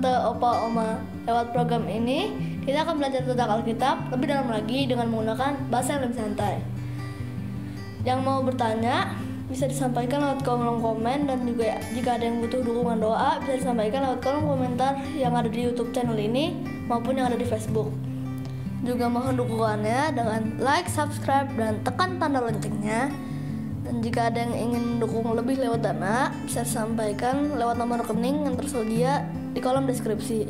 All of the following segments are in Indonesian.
Tante, Opa, Oma. Lewat program ini, kita akan belajar tentang Alkitab lebih dalam lagi dengan menggunakan bahasa yang lebih santai. Yang mau bertanya, bisa disampaikan lewat kolom komen, dan juga jika ada yang butuh dukungan doa, bisa disampaikan lewat kolom komentar yang ada di YouTube channel ini maupun yang ada di Facebook. Juga mohon dukungannya dengan like, subscribe, dan tekan tanda loncengnya. Dan jika ada yang ingin mendukung lebih lewat dana, bisa disampaikan lewat nomor rekening yang tersedia di kolom deskripsi.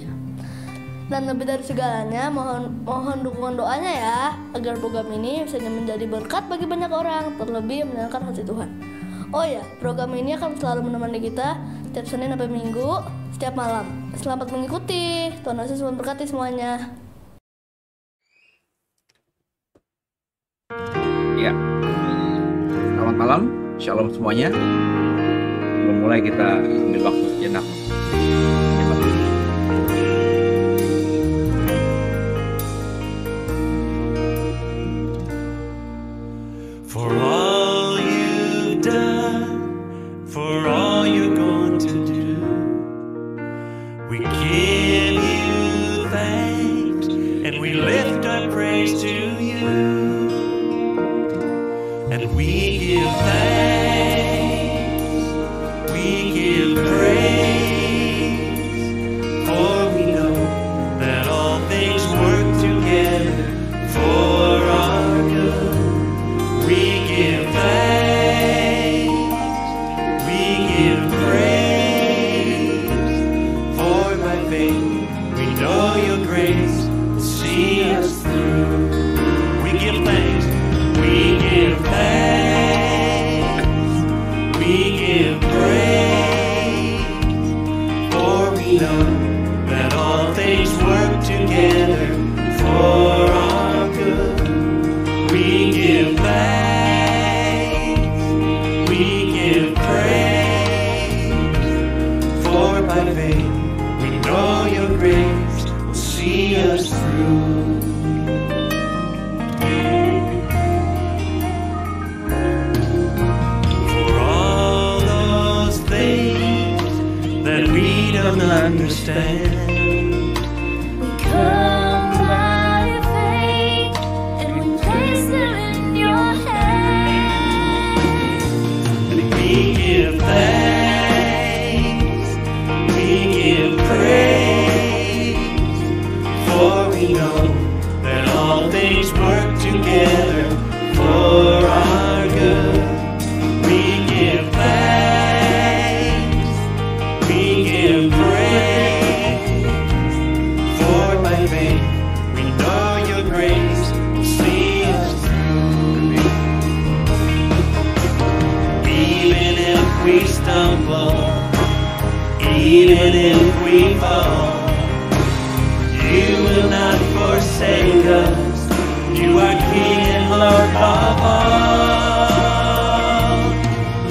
Dan lebih dari segalanya, mohon dukungan doanya ya, agar program ini bisa menjadi berkat bagi banyak orang, terlebih menyenangkan hati Tuhan. Oh ya, program ini akan selalu menemani kita setiap Senin sampai Minggu, setiap malam. Selamat mengikuti, Tuhan Yesus memberkati semuanya. Ya, selamat malam, shalom semuanya. Sebelum mulai kita ambil waktu sejenak. For all you've done, for all you're going to do, we give you thanks and we lift our praise to you. And we give thanks, we give praise, for we know that all things work together for our good. We give thanks, we give praise, for by faith we know your grace will see us through. We give thanks, we give thanks, we give praise, for we know that all things work together for our good. We give thanks, we give praise, for by faith we know your grace will see us through. For all those things that we don't understand, We come by faith and we place them in your hands. and we give thanks, we give praise, for we know that all things work together for our good. We give thanks, we give praise, for by faith we know your grace will see us through. Even if we stumble, even if we fall, you will not forsake us. You are King and Lord of all,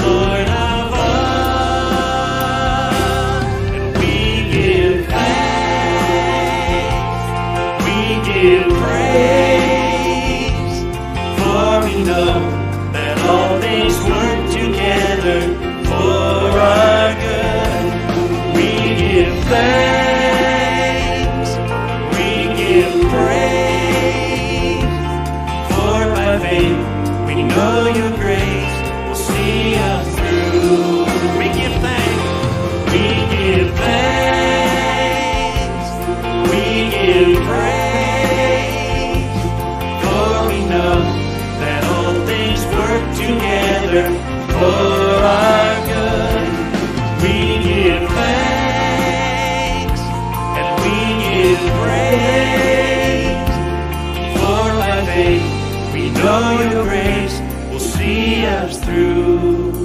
Lord of all. And we give thanks, we give praise, for we know that all things work together for our good. We give thanks, we give praise, for by faith we know your grace will see us through. We give thanks, we give thanks, we give praise, for we know that all things work together for our good. We give thanks and we give praise, for by faith we know your grace will see us through.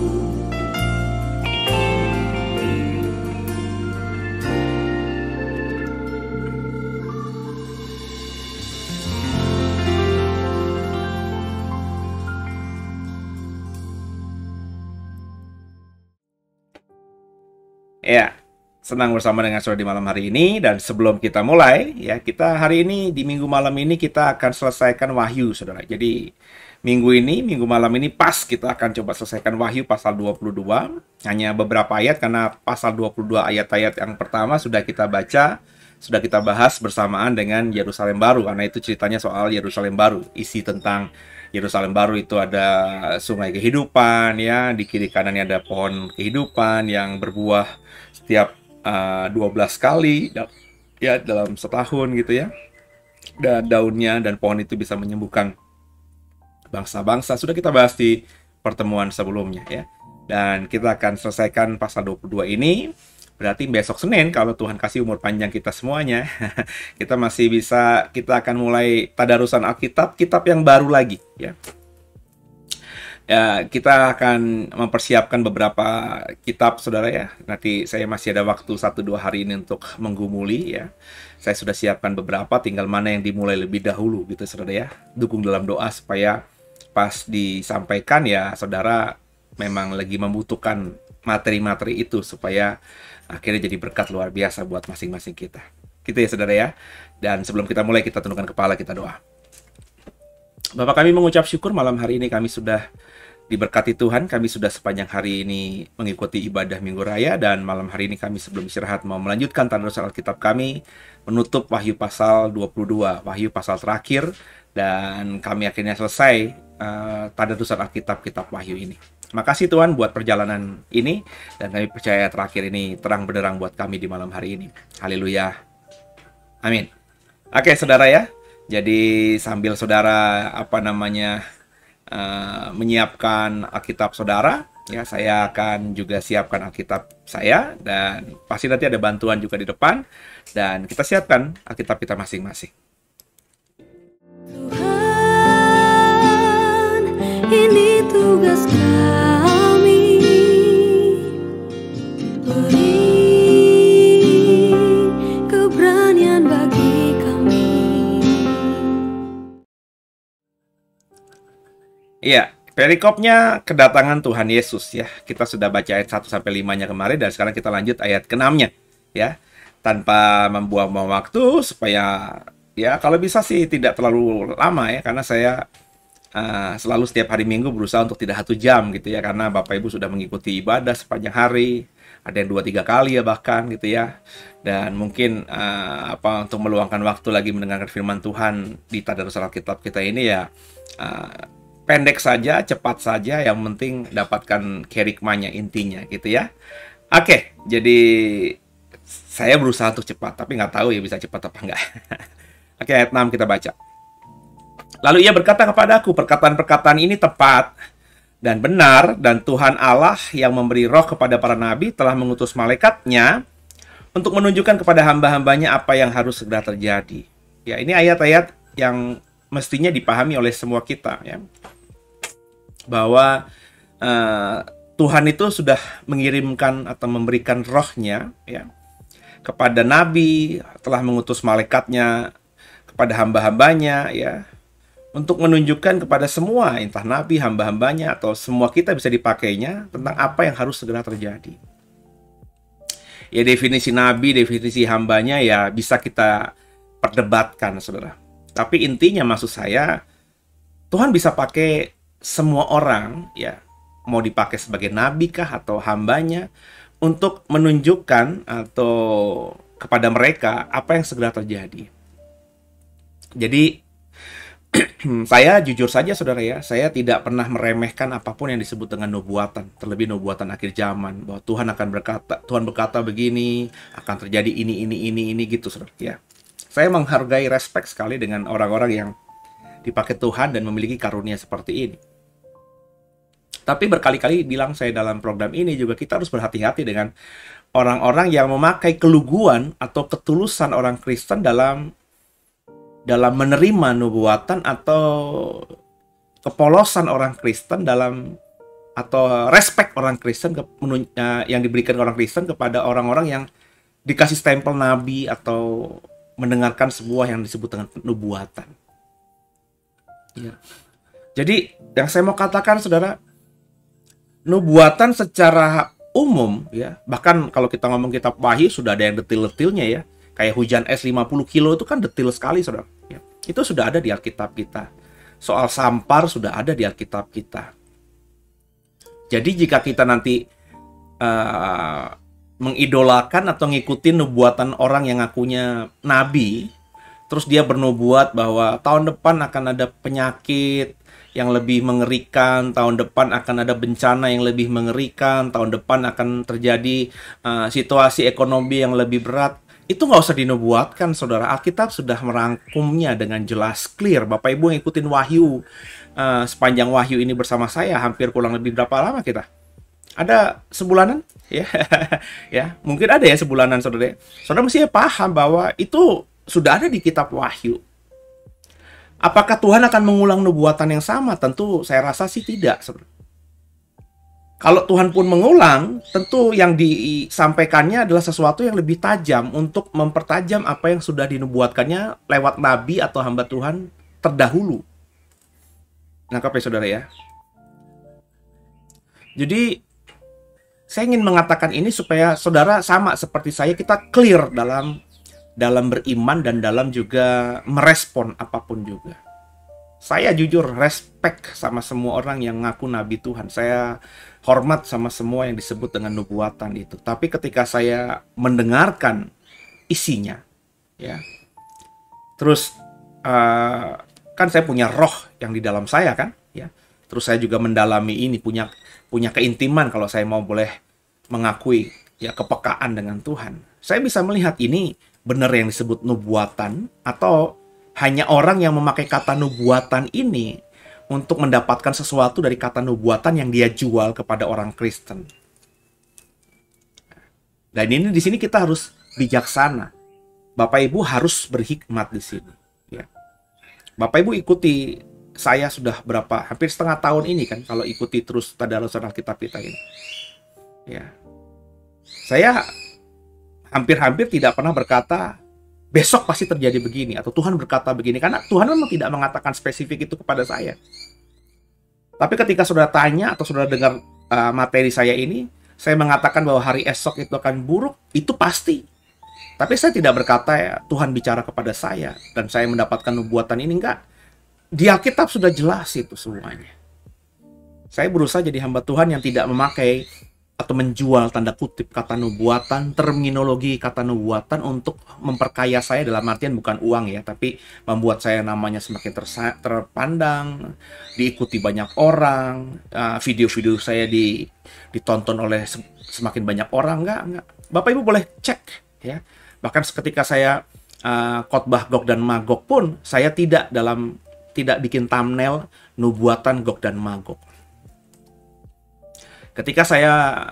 Ya, senang bersama dengan saudara di malam hari ini. Dan sebelum kita mulai, ya, kita hari ini di minggu malam ini kita akan selesaikan Wahyu, saudara. Jadi minggu malam ini pas kita akan coba selesaikan Wahyu pasal 22. Hanya beberapa ayat karena pasal 22 ayat-ayat yang pertama sudah kita baca, sudah kita bahas bersamaan dengan Yerusalem Baru. Karena itu ceritanya soal Yerusalem Baru. Isi tentang Yerusalem Baru itu ada sungai kehidupan, ya, di kiri kanannya ada pohon kehidupan yang berbuah setiap 12 kali ya dalam setahun gitu ya. Dan daunnya dan pohon itu bisa menyembuhkan bangsa-bangsa. Sudah kita bahas di pertemuan sebelumnya ya. Dan kita akan selesaikan pasal 22 ini. Berarti besok Senin kalau Tuhan kasih umur panjang kita semuanya, kita masih bisa, kita akan mulai tadarusan Alkitab, kitab yang baru lagi ya. Ya, kita akan mempersiapkan beberapa kitab saudara ya. Nanti saya masih ada waktu 1-2 hari ini untuk menggumuli ya. Saya sudah siapkan beberapa, tinggal mana yang dimulai lebih dahulu gitu saudara ya. Dukung dalam doa supaya pas disampaikan ya saudara memang lagi membutuhkan materi-materi itu supaya akhirnya jadi berkat luar biasa buat masing-masing kita. Gitu ya saudara ya. Dan sebelum kita mulai, kita tundukkan kepala, kita doa. Bapak, kami mengucap syukur malam hari ini kami sudah diberkati Tuhan. Kami sudah sepanjang hari ini mengikuti ibadah Minggu Raya. Dan malam hari ini kami sebelum istirahat mau melanjutkan tadarusan Alkitab kami, menutup Wahyu pasal 22, Wahyu pasal terakhir. Dan kami akhirnya selesai tadarusan Alkitab, kitab Wahyu ini. Makasih Tuhan buat perjalanan ini, dan kami percaya terakhir ini terang benderang buat kami di malam hari ini. Haleluya. Amin. Oke saudara ya, jadi sambil saudara menyiapkan Alkitab saudara, ya saya akan juga siapkan Alkitab saya, dan pasti nanti ada bantuan juga di depan, dan kita siapkan Alkitab kita masing-masing. Tuhan, ini tugas kami, beri keberanian bagi kami. Iya, perikopnya kedatangan Tuhan Yesus ya. Kita sudah baca ayat 1-5-nya kemarin, dan sekarang kita lanjut ayat ke-6-nya ya. Tanpa membuang-buang waktu supaya ya kalau bisa sih tidak terlalu lama ya, karena saya selalu setiap hari Minggu berusaha untuk tidak 1 jam gitu ya, karena Bapak Ibu sudah mengikuti ibadah sepanjang hari, ada yang 2-3 kali ya bahkan gitu ya, dan mungkin untuk meluangkan waktu lagi mendengarkan firman Tuhan di tadarusan Alkitab kita ini ya, pendek saja, cepat saja, yang penting dapatkan kerikmanya intinya gitu ya. Oke, jadi saya berusaha untuk cepat, tapi nggak tahu ya bisa cepat apa enggak. Oke, ayat 6 kita baca. Lalu ia berkata kepadaku, perkataan-perkataan ini tepat dan benar, dan Tuhan Allah yang memberi roh kepada para nabi telah mengutus malaikatnya untuk menunjukkan kepada hamba-hambanya apa yang harus segera terjadi. Ya, ini ayat-ayat yang mestinya dipahami oleh semua kita ya. Bahwa Tuhan itu sudah mengirimkan atau memberikan rohnya ya kepada nabi, telah mengutus malaikatnya kepada hamba-hambanya ya, untuk menunjukkan kepada semua, entah nabi, hamba-hambanya, atau semua kita bisa dipakainya tentang apa yang harus segera terjadi. Ya, definisi nabi, definisi hambanya ya bisa kita perdebatkan, saudara. Tapi intinya maksud saya, Tuhan bisa pakai semua orang, ya, mau dipakai sebagai nabi kah atau hambanya, untuk menunjukkan atau kepada mereka apa yang segera terjadi. Jadi, saya jujur saja saudara ya, saya tidak pernah meremehkan apapun yang disebut dengan nubuatan, terlebih nubuatan akhir zaman, bahwa Tuhan akan berkata, Tuhan berkata begini, akan terjadi ini gitu saudara ya. Saya menghargai, respect sekali dengan orang-orang yang dipakai Tuhan dan memiliki karunia seperti ini. Tapi berkali-kali bilang saya dalam program ini juga, kita harus berhati-hati dengan orang-orang yang memakai keluguan atau ketulusan orang Kristen dalam menerima nubuatan, atau kepolosan orang Kristen dalam, atau respect orang Kristen yang diberikan orang Kristen kepada orang-orang yang dikasih stempel nabi atau mendengarkan sebuah yang disebut dengan nubuatan. Ya. Jadi yang saya mau katakan saudara, nubuatan secara umum ya, bahkan kalau kita ngomong kitab Wahyu sudah ada yang detil-detilnya ya. Kayak hujan es 50 kilo itu kan detil sekali saudara ya. Itu sudah ada di Alkitab kita. soal sampar sudah ada di Alkitab kita. Jadi jika kita nanti mengidolakan atau ngikutin nubuatan orang yang ngakunya nabi, terus dia bernubuat bahwa tahun depan akan ada penyakit yang lebih mengerikan, tahun depan akan ada bencana yang lebih mengerikan, tahun depan akan terjadi situasi ekonomi yang lebih berat. Itu nggak usah dinubuatkan, saudara. Alkitab sudah merangkumnya dengan jelas, clear. Bapak Ibu ngikutin Wahyu, sepanjang Wahyu ini bersama saya, hampir kurang lebih berapa lama kita? Ada sebulanan? Ya, ya, mungkin ada ya sebulanan, saudara. Saudara mesti paham bahwa itu sudah ada di kitab Wahyu. Apakah Tuhan akan mengulang nubuatan yang sama? Tentu saya rasa sih tidak. Kalau Tuhan pun mengulang, tentu yang disampaikannya adalah sesuatu yang lebih tajam untuk mempertajam apa yang sudah dinubuatkannya lewat nabi atau hamba Tuhan terdahulu. Nangkap ya saudara ya? Jadi saya ingin mengatakan ini supaya saudara sama seperti saya, kita clear dalam beriman dan dalam juga merespon apapun juga. Saya jujur respect sama semua orang yang ngaku nabi Tuhan. Saya hormat sama semua yang disebut dengan nubuatan itu. Tapi ketika saya mendengarkan isinya, ya, terus kan saya punya roh yang di dalam saya kan, ya. Terus saya juga mendalami ini, punya keintiman kalau saya mau boleh mengakui ya kepekaan dengan Tuhan. Saya bisa melihat ini benar yang disebut nubuatan atau hanya orang yang memakai kata nubuatan ini untuk mendapatkan sesuatu dari kata nubuatan yang dia jual kepada orang Kristen. Dan ini di sini kita harus bijaksana. Bapak Ibu harus berhikmat di sini. Ya. Bapak Ibu ikuti saya sudah hampir setengah tahun ini kan, kalau ikuti terus tadarusan Alkitab kita ini. Ya. Saya hampir-hampir tidak pernah berkata besok pasti terjadi begini atau Tuhan berkata begini, karena Tuhan memang tidak mengatakan spesifik itu kepada saya. Tapi ketika saudara tanya atau saudara dengar materi saya ini, saya mengatakan bahwa hari esok itu akan buruk, itu pasti. Tapi saya tidak berkata ya Tuhan bicara kepada saya dan saya mendapatkan nubuatan ini, enggak. Di Alkitab sudah jelas itu semuanya. Saya berusaha jadi hamba Tuhan yang tidak memakai atau menjual tanda kutip kata nubuatan, terminologi kata nubuatan untuk memperkaya saya, dalam artian bukan uang ya, tapi membuat saya namanya semakin terpandang, diikuti banyak orang, video-video saya ditonton oleh semakin banyak orang. Enggak. Bapak Ibu boleh cek ya. Bahkan ketika saya khotbah Gog dan Magog pun saya tidak bikin thumbnail nubuatan Gog dan Magog. Ketika saya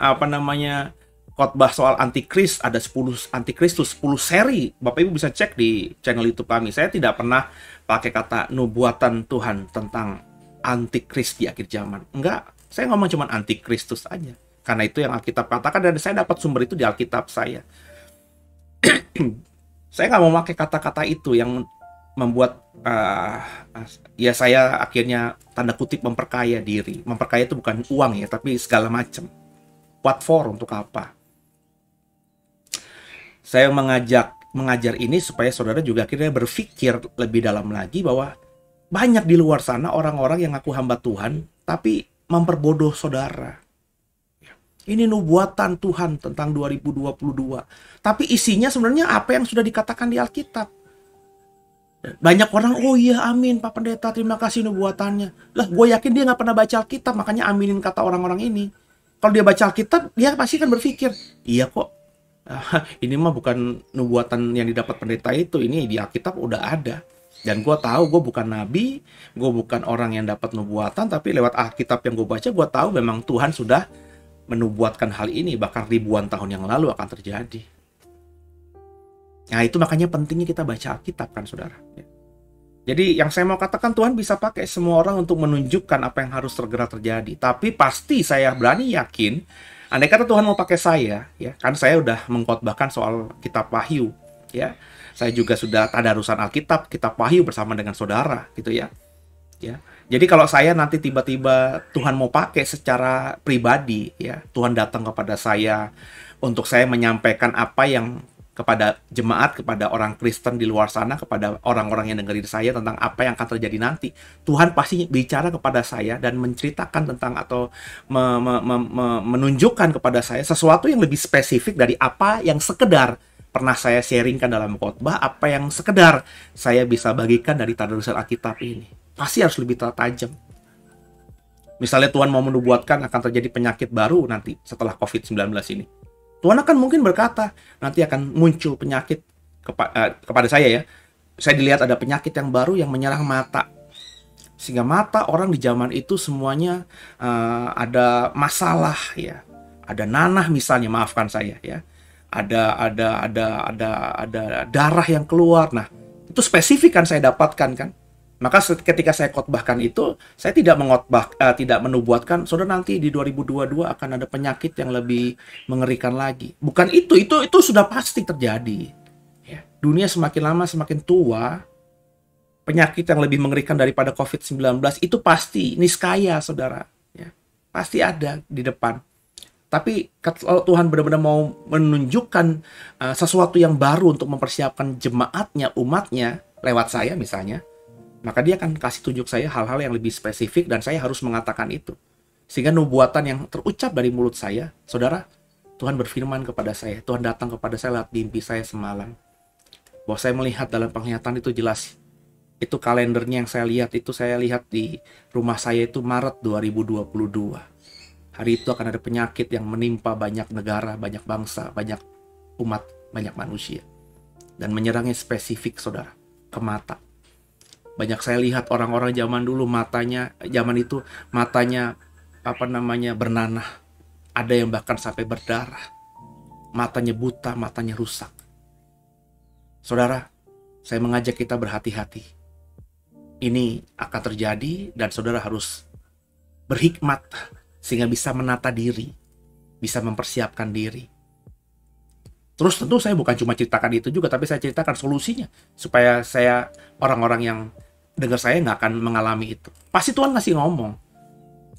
khotbah soal antikris, ada 10 antikristus, 10 seri. Bapak Ibu bisa cek di channel YouTube kami. Saya tidak pernah pakai kata nubuatan Tuhan tentang antikris di akhir zaman. Enggak, saya ngomong cuma antikristus aja. Karena itu yang Alkitab katakan dan saya dapat sumber itu di Alkitab saya. Saya nggak mau pakai kata-kata itu yang membuat ya saya akhirnya tanda kutip memperkaya diri. Memperkaya itu bukan uang ya, tapi segala macam. What for? Untuk apa? Saya mengajar ini supaya saudara juga akhirnya berpikir lebih dalam lagi bahwa banyak di luar sana orang-orang yang ngaku hamba Tuhan tapi memperbodoh saudara. Ini nubuatan Tuhan tentang 2022. Tapi isinya sebenarnya apa yang sudah dikatakan di Alkitab. Banyak orang, oh iya amin Pak Pendeta, terima kasih nubuatannya. Lah gue yakin dia nggak pernah baca Alkitab, makanya aminin kata orang-orang ini. Kalau dia baca Alkitab, dia pasti kan berpikir, iya kok, ini mah bukan nubuatan yang didapat pendeta itu, ini di Alkitab udah ada. Dan gue tahu gue bukan nabi, gue bukan orang yang dapat nubuatan, tapi lewat Alkitab yang gue baca, gue tahu memang Tuhan sudah menubuatkan hal ini, bahkan ribuan tahun yang lalu akan terjadi. Nah itu makanya pentingnya kita baca Alkitab kan saudara. Jadi yang saya mau katakan, Tuhan bisa pakai semua orang untuk menunjukkan apa yang harus segera terjadi. Tapi pasti saya berani yakin, andai kata Tuhan mau pakai saya, ya kan saya udah mengkhotbahkan soal kitab Wahyu, ya. Saya juga sudah tadarusan Alkitab, kitab Wahyu bersama dengan saudara, gitu ya. Ya. Jadi kalau saya nanti tiba-tiba Tuhan mau pakai secara pribadi, ya, Tuhan datang kepada saya untuk saya menyampaikan apa yang kepada jemaat, kepada orang Kristen di luar sana, kepada orang-orang yang dengerin saya tentang apa yang akan terjadi nanti. Tuhan pasti bicara kepada saya dan menceritakan tentang atau menunjukkan kepada saya sesuatu yang lebih spesifik dari apa yang sekedar pernah saya sharingkan dalam khotbah, apa yang sekedar saya bisa bagikan dari tadarusan Alkitab ini. Pasti harus lebih tajam. Misalnya Tuhan mau menubuatkan akan terjadi penyakit baru nanti setelah COVID-19 ini. Tuhan akan mungkin berkata, nanti akan muncul penyakit kepada saya ya. Saya dilihat ada penyakit yang baru yang menyerang mata. Sehingga mata orang di zaman itu semuanya ada masalah ya. Ada nanah misalnya, maafkan saya ya. Ada darah yang keluar. Nah, itu spesifik kan saya dapatkan kan. Maka ketika saya khotbahkan itu, saya tidak tidak menubuatkan, saudara nanti di 2022 akan ada penyakit yang lebih mengerikan lagi. Bukan itu sudah pasti terjadi. Ya. Dunia semakin lama semakin tua, penyakit yang lebih mengerikan daripada COVID-19 itu pasti, niskaya saudara. Ya. Pasti ada di depan. Tapi kalau Tuhan benar-benar mau menunjukkan sesuatu yang baru untuk mempersiapkan jemaatnya, umatnya, lewat saya misalnya, maka dia akan kasih tunjuk saya hal-hal yang lebih spesifik dan saya harus mengatakan itu. Sehingga nubuatan yang terucap dari mulut saya, saudara, Tuhan berfirman kepada saya, Tuhan datang kepada saya lewat mimpi saya semalam. Bahwa saya melihat dalam penglihatan itu jelas. Itu kalendernya yang saya lihat di rumah saya itu Maret 2022. Hari itu akan ada penyakit yang menimpa banyak negara, banyak bangsa, banyak umat, banyak manusia. Dan menyerangnya spesifik, saudara, ke mata. Banyak saya lihat orang-orang zaman dulu zaman itu matanya bernanah. Ada yang bahkan sampai berdarah. Matanya buta, matanya rusak. Saudara, saya mengajak kita berhati-hati. Ini akan terjadi dan saudara harus berhikmat sehingga bisa menata diri, bisa mempersiapkan diri. Terus tentu saya bukan cuma ceritakan itu juga, tapi saya ceritakan solusinya supaya orang-orang yang dengar saya nggak akan mengalami itu. Pasti Tuhan ngasih ngomong.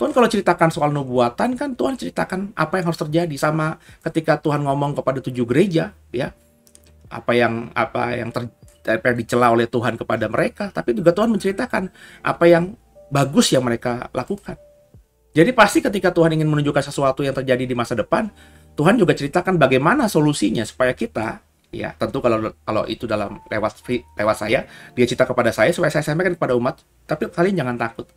Tuhan kalau ceritakan soal nubuatan kan Tuhan ceritakan apa yang harus terjadi. Sama ketika Tuhan ngomong kepada 7 gereja, ya apa yang dicela oleh Tuhan kepada mereka, tapi juga Tuhan menceritakan apa yang bagus yang mereka lakukan. Jadi pasti ketika Tuhan ingin menunjukkan sesuatu yang terjadi di masa depan, Tuhan juga ceritakan bagaimana solusinya supaya kita, ya tentu kalau itu lewat saya, dia cerita kepada saya supaya saya sampaikan kepada umat. Tapi kalian jangan takut.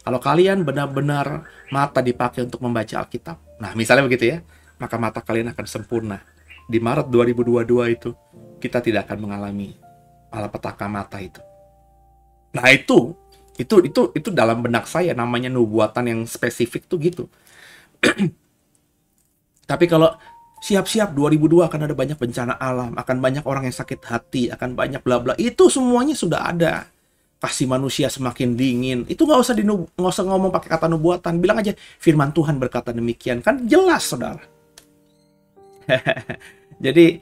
Kalau kalian benar-benar mata dipakai untuk membaca Alkitab, nah misalnya begitu ya, maka mata kalian akan sempurna. Di Maret 2022 itu kita tidak akan mengalami malapetaka mata itu. Nah itu dalam benak saya namanya nubuatan yang spesifik tuh gitu. Tapi kalau siap-siap 2002 akan ada banyak bencana alam, akan banyak orang yang sakit hati, akan banyak bla bla, itu semuanya sudah ada. Kasih manusia semakin dingin, itu nggak usah ngomong pakai kata nubuatan, bilang aja firman Tuhan berkata demikian, kan jelas saudara. Jadi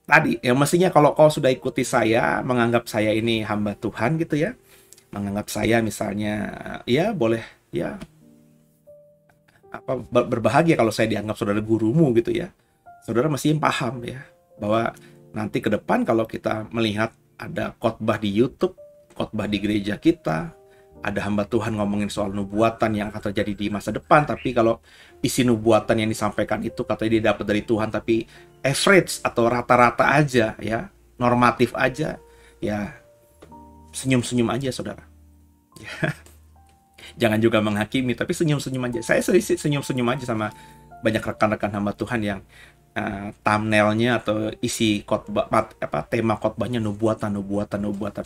tadi yang mestinya kalau kau sudah ikuti saya, menganggap saya ini hamba Tuhan gitu ya, menganggap saya misalnya ya boleh ya berbahagia kalau saya dianggap saudara gurumu gitu ya. Saudara mesti paham ya bahwa nanti ke depan kalau kita melihat ada khotbah di YouTube, khotbah di gereja kita, ada hamba Tuhan ngomongin soal nubuatan yang akan terjadi di masa depan, tapi kalau isi nubuatan yang disampaikan itu katanya dia dapat dari Tuhan tapi average atau rata-rata aja ya, normatif aja, ya senyum-senyum aja saudara. Ya. Jangan juga menghakimi, tapi senyum-senyum aja. Saya senyum-senyum aja sama banyak rekan-rekan hamba Tuhan yang thumbnailnya atau isi khotbah tema khotbahnya nubuatan.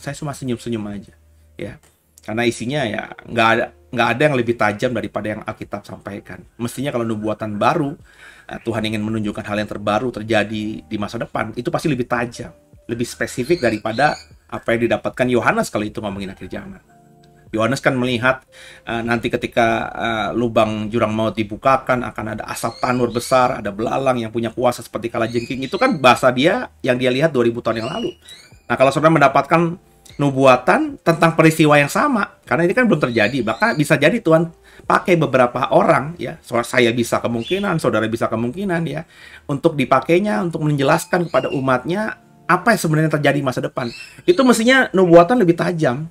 Saya cuma senyum-senyum aja, ya. Karena isinya ya nggak ada yang lebih tajam daripada yang Alkitab sampaikan. Mestinya kalau nubuatan baru, Tuhan ingin menunjukkan hal yang terbaru terjadi di masa depan, itu pasti lebih tajam, lebih spesifik daripada apa yang didapatkan Yohanes kalau itu ngomongin akhir zaman. Yohanes kan melihat nanti ketika lubang jurang maut dibukakan akan ada asap tanur besar, ada belalang yang punya kuasa seperti kalajengking. Itu kan bahasa dia yang dia lihat 2000 tahun yang lalu. Nah kalau saudara mendapatkan nubuatan tentang peristiwa yang sama, karena ini kan belum terjadi. Bahkan bisa jadi Tuhan pakai beberapa orang, ya, saya bisa kemungkinan, saudara bisa kemungkinan, ya, untuk dipakainya untuk menjelaskan kepada umatnya apa yang sebenarnya terjadi masa depan. Itu mestinya nubuatan lebih tajam,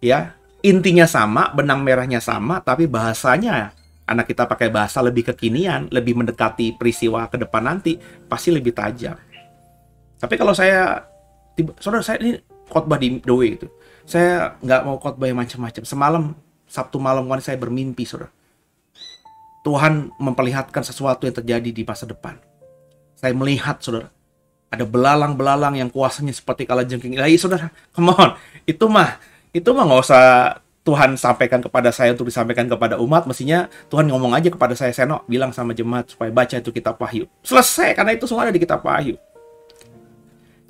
ya. Intinya sama, benang merahnya sama, tapi bahasanya, anak kita pakai bahasa lebih kekinian, lebih mendekati peristiwa ke depan nanti, pasti lebih tajam. Tapi kalau saudara, saya ini khotbah di The Way itu, saya nggak mau khotbah yang macam-macam. Semalam, Sabtu malam kemarin saya bermimpi, saudara. Tuhan memperlihatkan sesuatu yang terjadi di masa depan. Saya melihat, saudara, ada belalang-belalang yang kuasanya seperti kalajengking. Iya, saudara, come on. Itu mah nggak usah Tuhan sampaikan kepada saya untuk disampaikan kepada umat. Mestinya Tuhan ngomong aja kepada saya, Seno, bilang sama jemaat supaya baca itu kitab Wahyu. Selesai, karena itu semua ada di kitab Wahyu.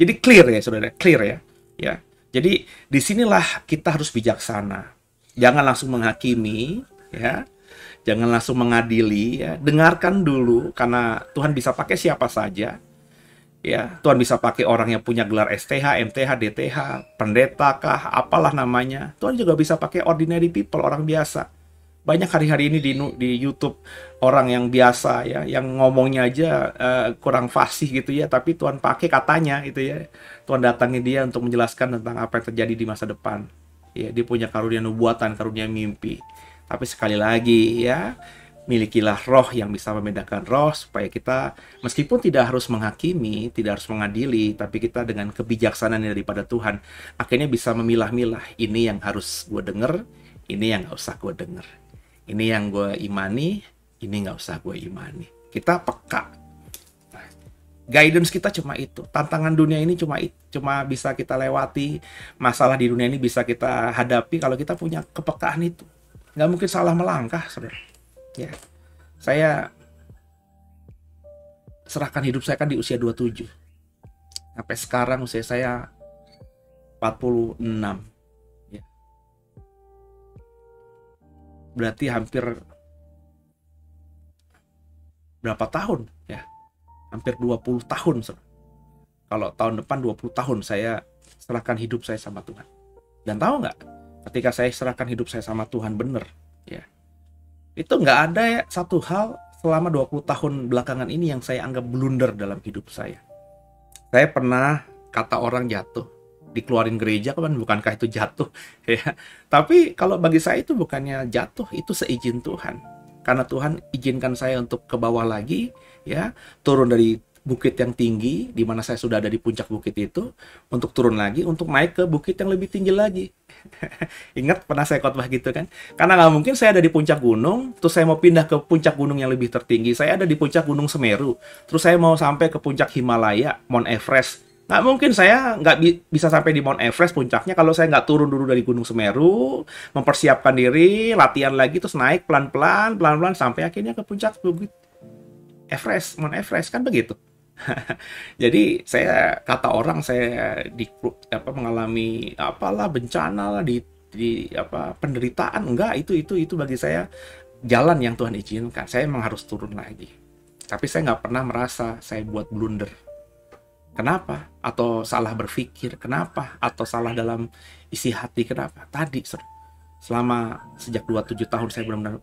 Jadi clear ya, saudara, clear ya. Ya, jadi disinilah kita harus bijaksana. Jangan langsung menghakimi, ya. Jangan langsung mengadili, ya. Dengarkan dulu, karena Tuhan bisa pakai siapa saja. Ya, Tuhan bisa pakai orang yang punya gelar STH, MTH, DTH, pendeta kah, apalah namanya. Tuhan juga bisa pakai ordinary people, orang biasa. Banyak hari-hari ini di YouTube orang yang biasa, ya, yang ngomongnya aja kurang fasih gitu ya, tapi Tuhan pakai katanya gitu ya. Tuhan datangi dia untuk menjelaskan tentang apa yang terjadi di masa depan. Ya, dia punya karunia nubuatan, karunia mimpi. Tapi sekali lagi, ya, milikilah roh yang bisa membedakan roh, supaya kita meskipun tidak harus menghakimi, tidak harus mengadili, tapi kita dengan kebijaksanaan daripada Tuhan akhirnya bisa memilah-milah, ini yang harus gue denger, ini yang gak usah gue denger, ini yang gue imani, ini gak usah gue imani. Kita peka. Nah, guidance kita cuma itu. Tantangan dunia ini cuma bisa kita lewati, masalah di dunia ini bisa kita hadapi kalau kita punya kepekaan itu. Nggak mungkin salah melangkah, saudara. Ya, saya serahkan hidup saya kan di usia 27. Sampai sekarang usia saya 46. Ya. Berarti hampir berapa tahun? Ya, hampir 20 tahun. Saudara. Kalau tahun depan 20 tahun saya serahkan hidup saya sama Tuhan. Dan tahu nggak? Ketika saya serahkan hidup saya sama Tuhan bener, ya, itu nggak ada ya satu hal selama 20 tahun belakangan ini yang saya anggap blunder dalam hidup saya. Saya pernah kata orang jatuh, dikeluarin gereja, kan bukankah itu jatuh? Ya. Tapi kalau bagi saya itu bukannya jatuh, itu seizin Tuhan. Karena Tuhan izinkan saya untuk ke bawah lagi, ya, turun dari bukit yang tinggi, di mana saya sudah ada di puncak bukit itu, untuk turun lagi, untuk naik ke bukit yang lebih tinggi lagi. Ingat pernah saya khotbah gitu kan? Karena nggak mungkin saya ada di puncak gunung, terus saya mau pindah ke puncak gunung yang lebih tertinggi. Saya ada di puncak gunung Semeru, terus saya mau sampai ke puncak Himalaya, Mount Everest. Nggak mungkin saya nggak bisa sampai di Mount Everest puncaknya kalau saya nggak turun dulu dari gunung Semeru, mempersiapkan diri, latihan lagi, terus naik pelan-pelan, sampai akhirnya ke puncak bukit Everest, Mount Everest, kan begitu. Jadi saya kata orang saya mengalami apalah bencana lah di penderitaan, enggak, itu bagi saya jalan yang Tuhan izinkan. Saya memang harus turun lagi. Tapi saya nggak pernah merasa saya buat blunder. Kenapa? Atau salah berpikir, kenapa? Atau salah dalam isi hati, kenapa? Tadi selama sejak 27 tahun saya benar-benar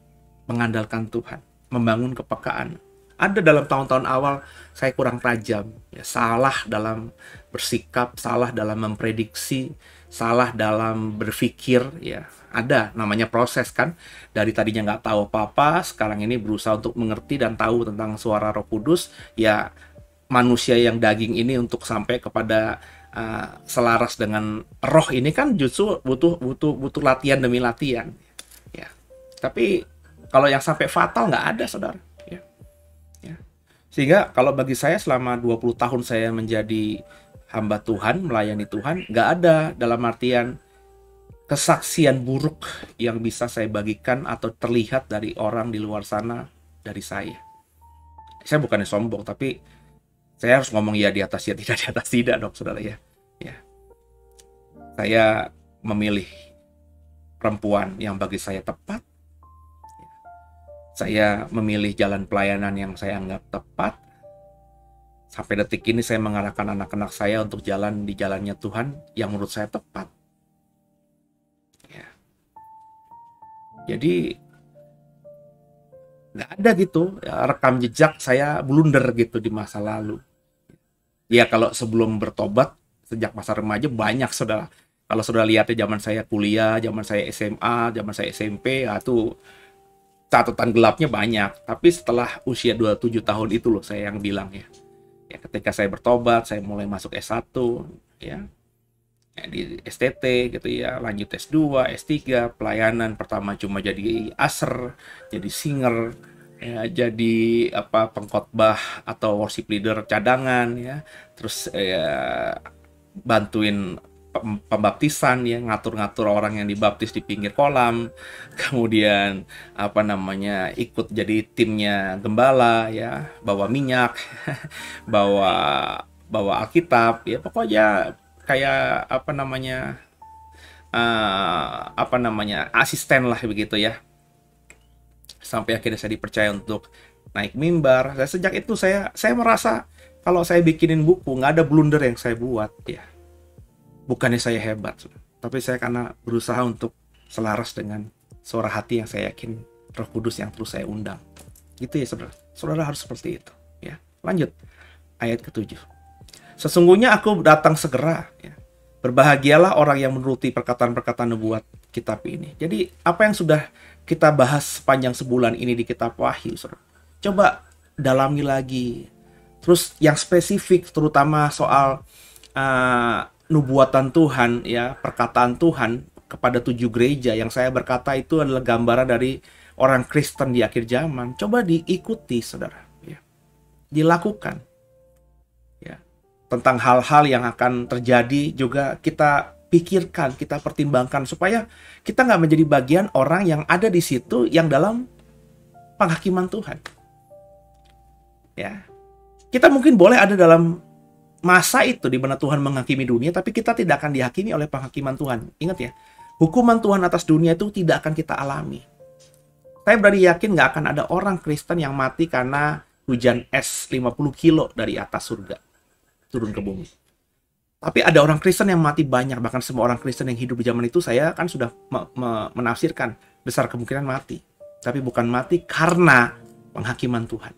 mengandalkan Tuhan, membangun kepekaan. Ada dalam tahun-tahun awal saya kurang tajam, ya, salah dalam bersikap, salah dalam memprediksi, salah dalam berpikir, ya. Ada namanya proses kan. Dari tadinya nggak tahu apa-apa, sekarang ini berusaha untuk mengerti dan tahu tentang suara Roh Kudus, ya, manusia yang daging ini untuk sampai kepada selaras dengan roh ini kan justru butuh latihan demi latihan, ya. Tapi kalau yang sampai fatal nggak ada, saudara. Sehingga kalau bagi saya selama 20 tahun saya menjadi hamba Tuhan, melayani Tuhan, nggak ada dalam artian kesaksian buruk yang bisa saya bagikan atau terlihat dari orang di luar sana dari saya. Saya bukannya sombong, tapi saya harus ngomong ya di atas ya, tidak di atas tidak, dok, saudara ya. Ya. Saya memilih perempuan yang bagi saya tepat. Saya memilih jalan pelayanan yang saya anggap tepat. Sampai detik ini saya mengarahkan anak-anak saya untuk jalan di jalannya Tuhan yang menurut saya tepat. Jadi nggak ada gitu ya, rekam jejak saya blunder gitu di masa lalu. Ya kalau sebelum bertobat sejak masa remaja banyak saudara. Kalau saudara lihat ya, zaman saya kuliah, zaman saya SMA, zaman saya SMP, ya itu catatan gelapnya banyak. Tapi setelah usia 27 tahun itu loh saya yang bilang ya. Ya ketika saya bertobat, saya mulai masuk S1 ya. Ya, di STT gitu ya, lanjut S2, S3, pelayanan pertama cuma jadi aser, jadi singer, ya, jadi pengkhotbah atau worship leader cadangan ya. Terus bantuin pembaptisan ya, ngatur-ngatur orang yang dibaptis di pinggir kolam, kemudian ikut jadi timnya gembala ya, bawa minyak, bawa Alkitab ya, pokoknya kayak asisten lah begitu ya, sampai akhirnya saya dipercaya untuk naik mimbar. Sejak itu saya merasa kalau saya bikinin buku nggak ada blunder yang saya buat ya. Bukannya saya hebat, tapi saya karena berusaha untuk selaras dengan suara hati yang saya yakin Roh Kudus yang terus saya undang. Gitu ya saudara. Saudara harus seperti itu. Ya. Lanjut. Ayat ke-7. Sesungguhnya aku datang segera. Ya. Berbahagialah orang yang menuruti perkataan-perkataan nubuat kitab ini. Jadi apa yang sudah kita bahas sepanjang sebulan ini di kitab Wahyu, saudara, coba dalami lagi. Terus yang spesifik terutama soal nubuatan Tuhan ya, perkataan Tuhan kepada 7 gereja yang saya berkata itu adalah gambaran dari orang Kristen di akhir zaman. Coba diikuti saudara ya. Dilakukan ya. Tentang hal-hal yang akan terjadi juga kita pikirkan, kita pertimbangkan supaya kita nggak menjadi bagian orang yang ada di situ yang dalam penghakiman Tuhan ya. Kita mungkin boleh ada dalam masa itu di mana Tuhan menghakimi dunia, tapi kita tidak akan dihakimi oleh penghakiman Tuhan. Ingat ya, hukuman Tuhan atas dunia itu tidak akan kita alami. Saya berani yakin nggak akan ada orang Kristen yang mati karena hujan es 50 kilo dari atas surga turun ke bumi. Tapi ada orang Kristen yang mati banyak, bahkan semua orang Kristen yang hidup di zaman itu saya kan sudah menafsirkan besar kemungkinan mati. Tapi bukan mati karena penghakiman Tuhan.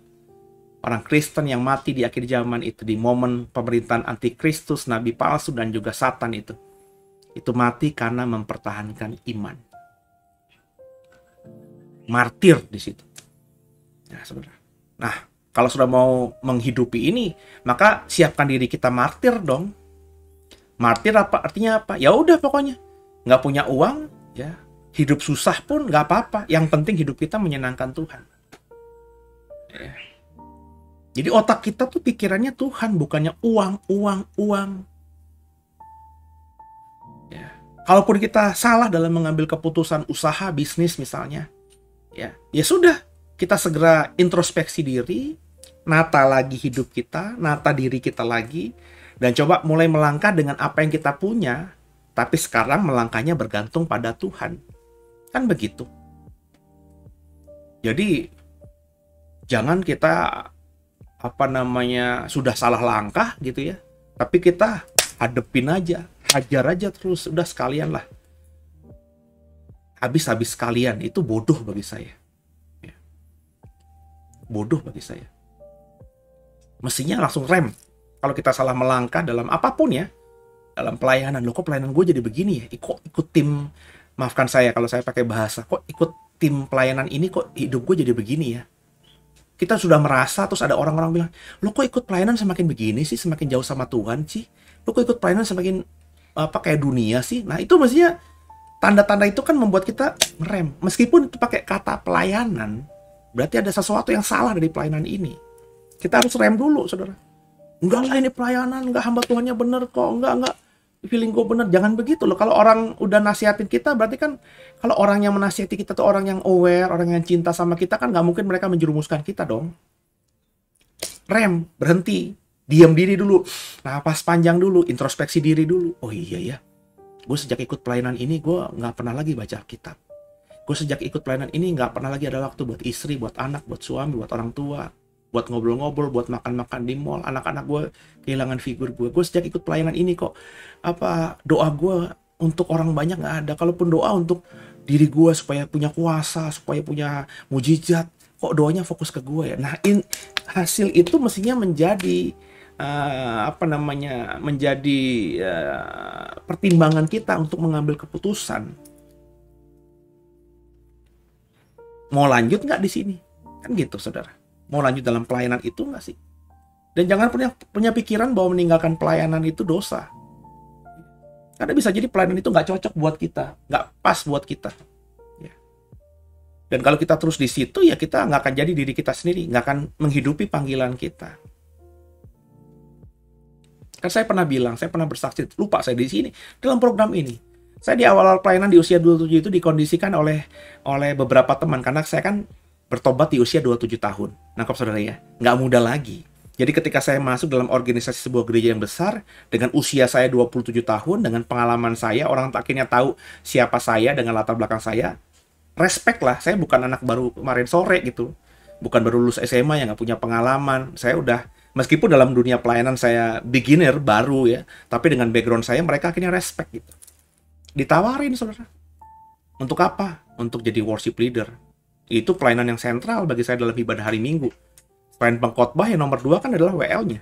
Orang Kristen yang mati di akhir zaman itu, di momen pemerintahan antikristus, nabi palsu, dan juga Satan itu mati karena mempertahankan iman. Martir di situ. Nah, saudara. Nah, kalau sudah mau menghidupi ini, maka siapkan diri kita martir dong. Martir artinya apa? Ya udah pokoknya, nggak punya uang, ya hidup susah pun nggak apa-apa. Yang penting hidup kita menyenangkan Tuhan. Ya. Jadi otak kita tuh pikirannya Tuhan, bukannya uang. Ya. Kalaupun kita salah dalam mengambil keputusan usaha, bisnis misalnya, ya sudah, kita segera introspeksi diri, nata lagi hidup kita, nata diri kita lagi, dan coba mulai melangkah dengan apa yang kita punya, tapi sekarang melangkahnya bergantung pada Tuhan. Kan begitu. Jadi jangan kita sudah salah langkah gitu ya, tapi kita hadepin aja, hajar aja terus, udah sekalian lah, habis sekalian. Itu bodoh bagi saya ya. Bodoh bagi saya. Mestinya langsung rem kalau kita salah melangkah dalam apapun ya, dalam pelayanan. Loh, kok pelayanan gue jadi begini ya, kok ikut tim, maafkan saya kalau saya pakai bahasa, kok ikut tim pelayanan ini kok hidup gue jadi begini ya. Kita sudah merasa, terus ada orang-orang bilang, lo kok ikut pelayanan semakin begini sih, semakin jauh sama Tuhan sih. Lo kok ikut pelayanan semakin kayak dunia sih. Nah itu mestinya tanda-tanda itu kan membuat kita ngerem. Meskipun itu pakai kata pelayanan, berarti ada sesuatu yang salah dari pelayanan ini. Kita harus rem dulu, saudara. Enggak lah, ini pelayanan, enggak, hamba Tuhannya bener kok, enggak. Feeling gue bener, jangan begitu loh. Kalau orang udah nasihatin kita, berarti kan kalau orang yang menasihati kita tuh orang yang aware, orang yang cinta sama kita, kan nggak mungkin mereka menjerumuskan kita dong. Rem, berhenti, diam diri dulu, napas panjang dulu, introspeksi diri dulu. Oh iya ya, gue sejak ikut pelayanan ini gue nggak pernah lagi baca kitab. Gue sejak ikut pelayanan ini nggak pernah lagi ada waktu buat istri, buat anak, buat suami, buat orang tua, buat ngobrol-ngobrol, buat makan-makan di mall. Anak-anak gue kehilangan figur gue. Gue sejak ikut pelayanan ini kok doa gue untuk orang banyak nggak ada. Kalaupun doa untuk diri gue supaya punya kuasa, supaya punya mujizat. Kok doanya fokus ke gue ya? Nah, hasil itu mestinya menjadi menjadi pertimbangan kita untuk mengambil keputusan. Mau lanjut nggak di sini? Kan gitu, saudara. Mau lanjut dalam pelayanan itu nggak sih? Dan jangan punya pikiran bahwa meninggalkan pelayanan itu dosa. Karena bisa jadi pelayanan itu nggak cocok buat kita, nggak pas buat kita. Ya. Dan kalau kita terus di situ, ya kita nggak akan jadi diri kita sendiri, nggak akan menghidupi panggilan kita. Kan saya pernah bilang, saya pernah bersaksi, lupa saya di sini, dalam program ini. Saya di awal-awal pelayanan di usia 27 itu dikondisikan oleh beberapa teman, karena saya kan bertobat di usia 27 tahun. Nangkap saudara ya? Nggak muda lagi. Jadi ketika saya masuk dalam organisasi sebuah gereja yang besar, dengan usia saya 27 tahun, dengan pengalaman saya, orang akhirnya tahu siapa saya dengan latar belakang saya, respect lah, saya bukan anak baru kemarin sore gitu. Bukan baru lulus SMA yang nggak punya pengalaman. Saya udah, meskipun dalam dunia pelayanan saya beginner, baru ya, tapi dengan background saya, mereka akhirnya respect gitu. Ditawarin, saudara. Untuk apa? Untuk jadi worship leader. Itu pelayanan yang sentral bagi saya dalam ibadah hari Minggu. Selain pengkhotbah, yang nomor 2 kan adalah WL-nya.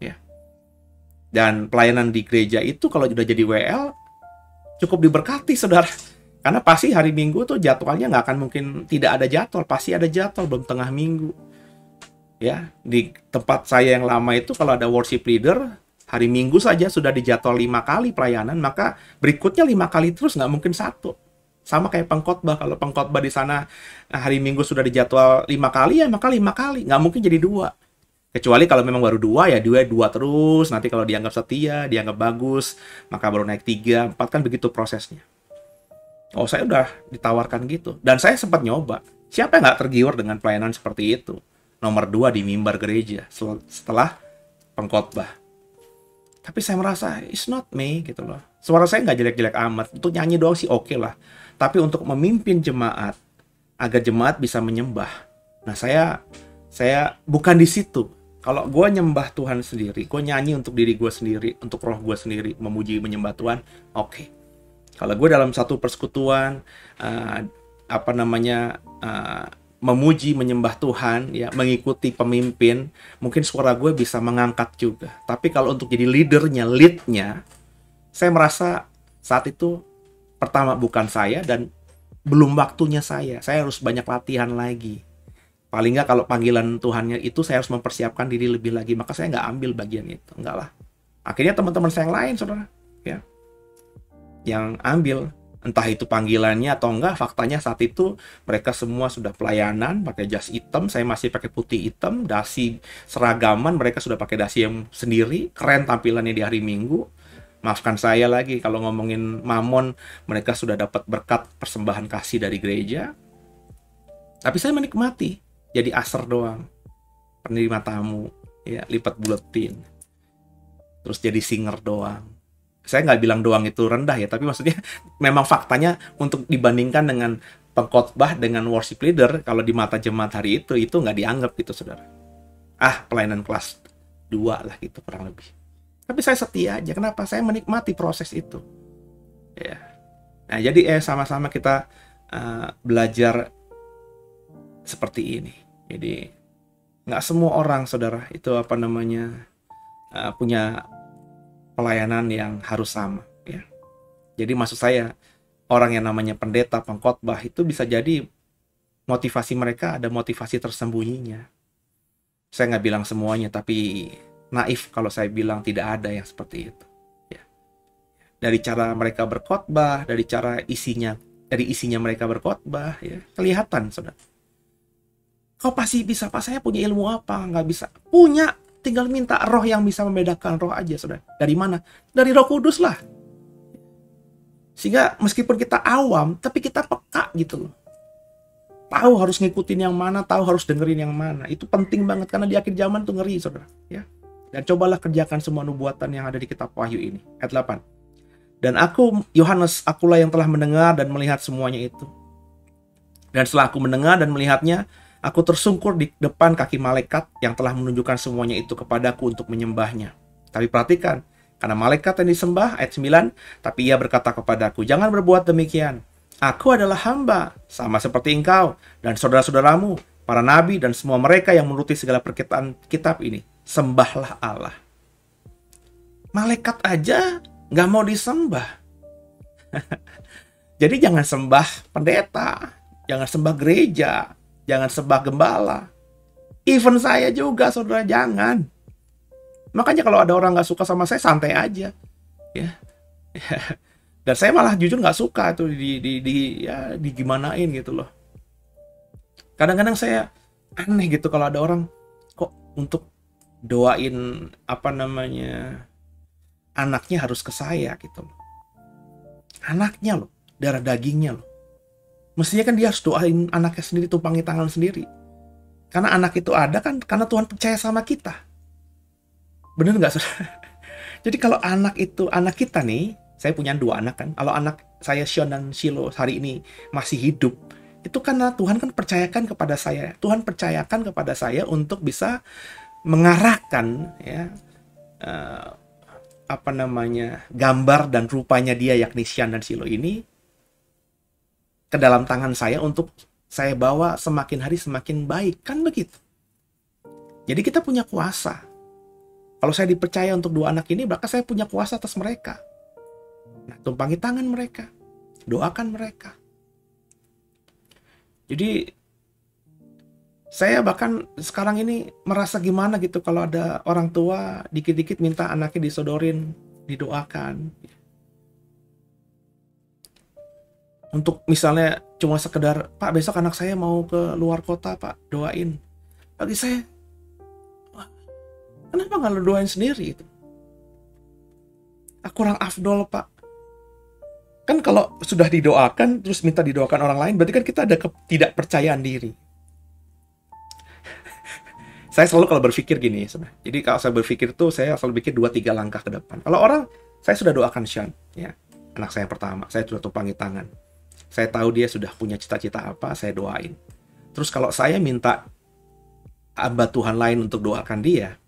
Ya. Dan pelayanan di gereja itu kalau sudah jadi WL, cukup diberkati, saudara. Karena pasti hari Minggu tuh jadwalnya nggak akan mungkin tidak ada jadwal. Pasti ada jadwal, belum tengah minggu. Ya, di tempat saya yang lama itu kalau ada worship leader, hari Minggu saja sudah dijadwal 5 kali pelayanan, maka berikutnya 5 kali terus, nggak mungkin 1. Sama kayak pengkhotbah, kalau pengkhotbah di sana hari Minggu sudah dijadwal 5 kali, ya maka 5 kali, nggak mungkin jadi 2. Kecuali kalau memang baru 2, ya 2 terus, nanti kalau dianggap setia, dianggap bagus, maka baru naik 3, 4, kan begitu prosesnya. Oh, saya udah ditawarkan gitu. Dan saya sempat nyoba. Siapa yang nggak tergiur dengan pelayanan seperti itu? Nomor 2 di mimbar gereja, setelah pengkhotbah. Tapi saya merasa, it's not me, gitu loh. Suara saya nggak jelek-jelek amat. Untuk nyanyi doang sih oke lah. Tapi untuk memimpin jemaat, agar jemaat bisa menyembah. Nah, saya bukan di situ. Kalau gue nyembah Tuhan sendiri, gue nyanyi untuk diri gue sendiri, untuk roh gue sendiri, memuji, menyembah Tuhan, oke. Kalau gue dalam satu persekutuan, memuji, menyembah Tuhan, ya, mengikuti pemimpin, mungkin suara gue bisa mengangkat juga. Tapi kalau untuk jadi leadnya, saya merasa saat itu pertama bukan saya dan belum waktunya saya. Saya harus banyak latihan lagi. Paling nggak kalau panggilan Tuhannya itu saya harus mempersiapkan diri lebih lagi. Maka saya nggak ambil bagian itu. Enggak lah. Akhirnya teman-teman saya yang lain, saudara, ya, yang ambil. Entah itu panggilannya atau enggak, faktanya saat itu mereka semua sudah pelayanan pakai jas hitam, saya masih pakai putih hitam, dasi seragaman, mereka sudah pakai dasi yang sendiri, keren tampilannya di hari Minggu. Maafkan saya lagi kalau ngomongin mamon, mereka sudah dapat berkat persembahan kasih dari gereja. Tapi saya menikmati jadi aser doang, penerima tamu, ya, lipat buletin, terus jadi singer doang. Saya nggak bilang doang itu rendah ya, tapi maksudnya memang faktanya untuk dibandingkan dengan pengkhotbah dengan worship leader, kalau di mata jemaat hari itu nggak dianggap gitu, saudara. Pelayanan kelas 2 lah gitu kurang lebih. Tapi saya setia aja. Kenapa? Saya menikmati proses itu. Ya. Nah, jadi sama-sama kita belajar seperti ini. Jadi nggak semua orang, saudara, itu punya pelayanan yang harus sama. Ya. Jadi maksud saya, orang yang namanya pendeta, pengkhotbah itu bisa jadi motivasi mereka ada motivasi tersembunyinya. Saya nggak bilang semuanya, tapi naif kalau saya bilang tidak ada yang seperti itu. Ya. Dari cara mereka berkhotbah, dari isinya mereka berkhotbah, ya, kelihatan, saudara. Kau pasti bisa, Pak, saya punya ilmu apa? Nggak bisa. Punya, tinggal minta roh yang bisa membedakan roh aja, saudara. Dari mana? Dari Roh Kudus lah. Sehingga meskipun kita awam, tapi kita peka gitu loh. Tahu harus ngikutin yang mana, tahu harus dengerin yang mana. Itu penting banget karena di akhir zaman tuh ngeri, saudara. Ya. Dan cobalah kerjakan semua nubuatan yang ada di kitab Wahyu ini. Ayat 8. Dan aku, Yohanes, akulah yang telah mendengar dan melihat semuanya itu. Dan setelah aku mendengar dan melihatnya, aku tersungkur di depan kaki malaikat yang telah menunjukkan semuanya itu kepadaku untuk menyembahnya. Tapi perhatikan, karena malaikat yang disembah, ayat 9, tapi ia berkata kepadaku, jangan berbuat demikian. Aku adalah hamba, sama seperti engkau dan saudara-saudaramu, para nabi dan semua mereka yang menuruti segala perkataan kitab ini. Sembahlah Allah. Malaikat aja nggak mau disembah. Jadi jangan sembah pendeta, jangan sembah gereja, jangan sembah gembala. Even saya juga, saudara, jangan. Makanya kalau ada orang nggak suka sama saya, santai aja. Ya. Dan saya malah jujur nggak suka tuh digimanain gitu loh. Kadang-kadang saya aneh gitu kalau ada orang kok untuk doain anaknya harus ke saya gitu loh. Anaknya loh, darah dagingnya loh. Mestinya kan dia harus doain anaknya sendiri, tumpangi tangan sendiri. Karena anak itu ada kan karena Tuhan percaya sama kita. Bener nggak, saudara? Jadi kalau anak kita nih, saya punya 2 anak kan. Kalau anak saya Sean dan Shilo hari ini masih hidup, itu karena Tuhan kan percayakan kepada saya. Tuhan percayakan kepada saya untuk bisa mengarahkan ya gambar dan rupanya dia, yakni Sean dan Shilo ini ke dalam tangan saya untuk saya bawa semakin hari semakin baik, kan begitu. Jadi kita punya kuasa. Kalau saya dipercaya untuk 2 anak ini, maka saya punya kuasa atas mereka. Nah, tumpangi tangan mereka, doakan mereka. Jadi saya bahkan sekarang ini merasa gimana gitu kalau ada orang tua dikit-dikit minta anaknya disodorin, didoakan. Untuk misalnya cuma sekedar, Pak besok anak saya mau ke luar kota Pak, doain. Bagi saya, kenapa nggak lo doain sendiri itu? Kurang afdol Pak. Kan kalau sudah didoakan, terus minta didoakan orang lain, berarti kan kita ada ketidakpercayaan diri. Saya selalu kalau berpikir gini, sebenarnya. Jadi kalau saya berpikir tuh, saya selalu pikir 2-3 langkah ke depan. Kalau orang, saya sudah doakan Sean, ya, anak saya yang pertama, saya sudah tumpangi tangan. Saya tahu dia sudah punya cita-cita apa, saya doain. Terus kalau saya minta hamba Tuhan lain untuk doakan dia,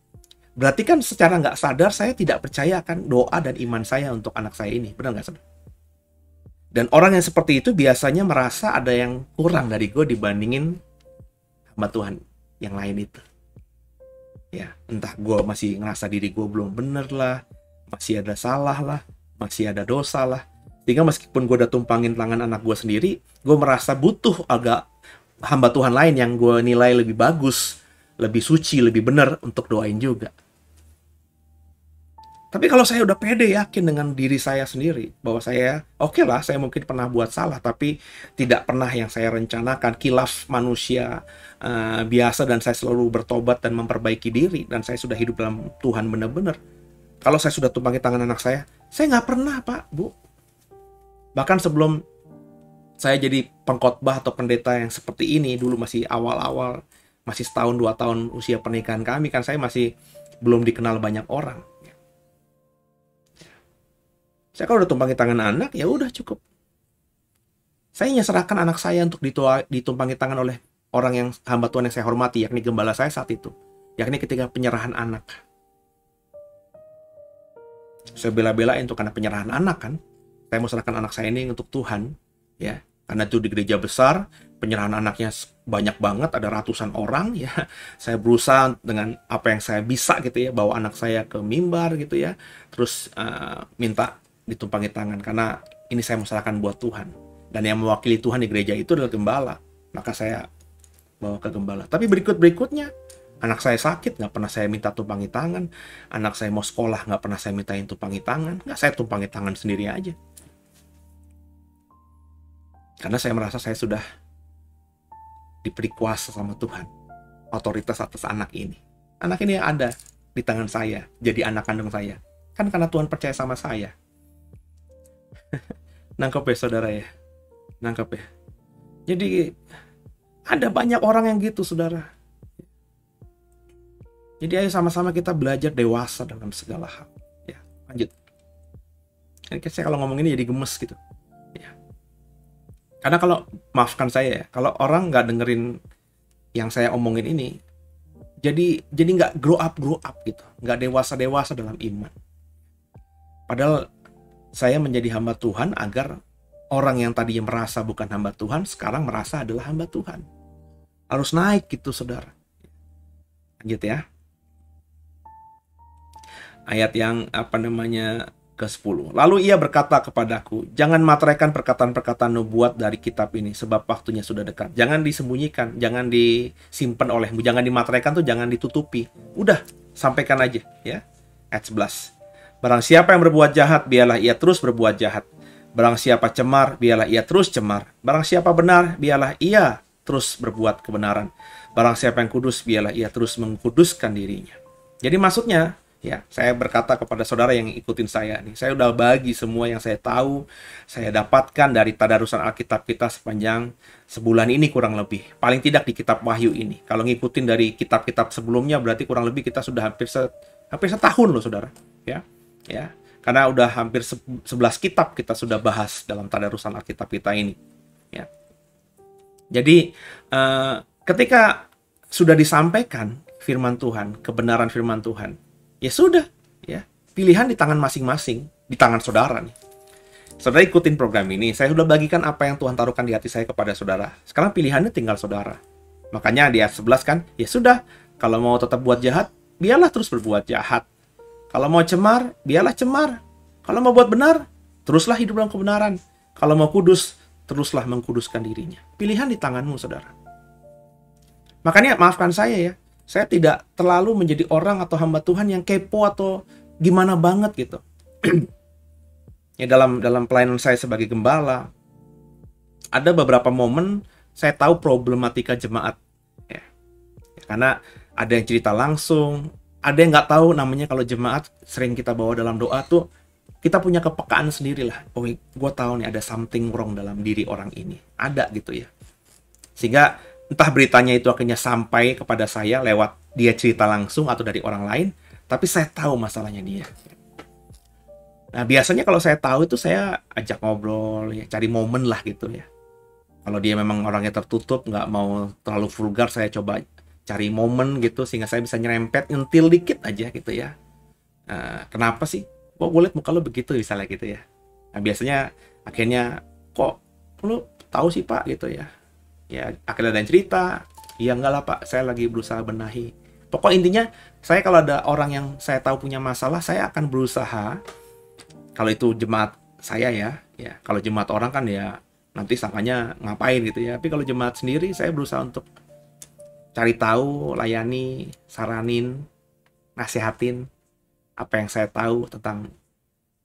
berarti kan secara nggak sadar saya tidak percaya akan doa dan iman saya untuk anak saya ini. Benar nggak, saudara? Dan orang yang seperti itu biasanya merasa ada yang kurang dari gue dibandingin hamba Tuhan yang lain itu. Ya, entah gue masih ngerasa diri gue belum bener lah, masih ada salah lah, masih ada dosa lah. Sehingga meskipun gue udah tumpangin tangan anak gue sendiri, gue merasa butuh agak hamba Tuhan lain yang gue nilai lebih bagus, lebih suci, lebih benar untuk doain juga. Tapi kalau saya udah pede yakin dengan diri saya sendiri, bahwa saya, oke lah, saya mungkin pernah buat salah, tapi tidak pernah yang saya rencanakan, khilaf manusia biasa, dan saya selalu bertobat dan memperbaiki diri, dan saya sudah hidup dalam Tuhan benar-benar. Kalau saya sudah tumpangi tangan anak saya nggak pernah, Pak, Bu. Bahkan sebelum saya jadi pengkhotbah atau pendeta yang seperti ini, dulu masih awal-awal, masih 1-2 tahun usia pernikahan kami, kan saya masih belum dikenal banyak orang. Saya kalau udah tumpangi tangan anak, ya udah cukup. Saya nyerahkan anak saya untuk ditumpangi tangan oleh orang yang hamba Tuhan yang saya hormati, yakni gembala saya saat itu. Yakni ketika penyerahan anak. Saya bela-belain untuk karena penyerahan anak kan. Saya mau serahkan anak saya ini untuk Tuhan. Ya, karena itu di gereja besar, penyerahan anaknya banyak banget, ada ratusan orang. Ya, saya berusaha dengan apa yang saya bisa gitu ya, bawa anak saya ke mimbar gitu ya. Terus minta ditumpangi tangan, karena ini saya mau serahkan buat Tuhan. Dan yang mewakili Tuhan di gereja itu adalah gembala. Maka saya bawa ke gembala. Tapi berikutnya, anak saya sakit, nggak pernah saya minta tumpangi tangan. Anak saya mau sekolah, nggak pernah saya mintain tumpangi tangan. Nggak, saya tumpangi tangan sendiri aja. Karena saya merasa saya sudah diberi kuasa sama Tuhan. Otoritas atas anak ini. Anak ini yang ada di tangan saya, jadi anak kandung saya. Kan karena Tuhan percaya sama saya. Nangkep ya, saudara ya? Nangkep ya? Jadi ada banyak orang yang gitu, saudara. Jadi ayo sama-sama kita belajar dewasa dalam segala hal. Ya, lanjut. Saya kalau ngomong ini jadi gemes gitu. Ya. Karena kalau, maafkan saya ya, kalau orang nggak dengerin yang saya omongin ini, jadi nggak grow up gitu, nggak dewasa dalam iman. Padahal saya menjadi hamba Tuhan agar Orang yang tadinya merasa bukan hamba Tuhan, sekarang merasa adalah hamba Tuhan. Harus naik gitu, saudara. Lanjut ya. Ayat yang ke-10. Lalu ia berkata kepadaku, jangan materaikan perkataan-perkataan nubuat dari kitab ini, sebab waktunya sudah dekat. Jangan disembunyikan, jangan disimpan olehmu, jangan dimateraikan tuh jangan ditutupi. Udah, sampaikan aja ya. Ayat 11. Barang siapa yang berbuat jahat, biarlah ia terus berbuat jahat. Barang siapa cemar, biarlah ia terus cemar. Barang siapa benar, biarlah ia terus berbuat kebenaran. Barang siapa yang kudus, biarlah ia terus mengkuduskan dirinya. Jadi maksudnya, ya, saya berkata kepada saudara yang ikutin saya nih, saya udah bagi semua yang saya tahu, saya dapatkan dari tadarusan Alkitab kita sepanjang sebulan ini kurang lebih. Paling tidak di kitab Wahyu ini. Kalau ngikutin dari kitab-kitab sebelumnya, berarti kurang lebih kita sudah hampir setahun loh, saudara. Ya, ya. Karena udah hampir 11 kitab kita sudah bahas dalam tadarusan Alkitab kita ini. Ya. Jadi, ketika sudah disampaikan firman Tuhan, kebenaran firman Tuhan, ya sudah, ya, pilihan di tangan masing-masing, di tangan saudara nih. Saudara ikutin program ini, saya sudah bagikan apa yang Tuhan taruhkan di hati saya kepada saudara. Sekarang pilihannya tinggal saudara. Makanya di ayat 11 kan, ya sudah, kalau mau tetap buat jahat, biarlah terus berbuat jahat. Kalau mau cemar, biarlah cemar. Kalau mau buat benar, teruslah hidup dalam kebenaran. Kalau mau kudus, teruslah mengkuduskan dirinya. Pilihan di tanganmu, saudara. Makanya maafkan saya ya, saya tidak terlalu menjadi orang atau hamba Tuhan yang kepo atau gimana banget gitu. Ya, dalam pelayanan saya sebagai gembala, ada beberapa momen saya tahu problematika jemaat. Ya. Karena ada yang cerita langsung, ada yang nggak tahu namanya kalau jemaat sering kita bawa dalam doa tuh, kita punya kepekaan sendiri lah. Oh, gue tahu nih ada something wrong dalam diri orang ini. Ada gitu ya. Sehingga entah beritanya itu akhirnya sampai kepada saya lewat dia cerita langsung atau dari orang lain, tapi saya tahu masalahnya dia. Nah, biasanya kalau saya tahu itu saya ajak ngobrol, ya, cari momen lah gitu ya. Kalau dia memang orangnya tertutup, nggak mau terlalu vulgar, saya coba cari momen gitu sehingga saya bisa nyerempet, nyentil dikit aja gitu ya. Kenapa sih? Kok gue liat muka lo begitu misalnya gitu ya. Nah, biasanya akhirnya kok lo tahu sih Pak gitu ya. Ya akhirnya ada yang cerita, ya enggak lah Pak, saya lagi berusaha benahi. Pokok intinya saya kalau ada orang yang saya tahu punya masalah, saya akan berusaha. Kalau itu jemaat saya ya kalau jemaat orang kan ya nanti sangkanya ngapain gitu ya. Tapi kalau jemaat sendiri saya berusaha untuk cari tahu, layani, saranin, nasihatin apa yang saya tahu tentang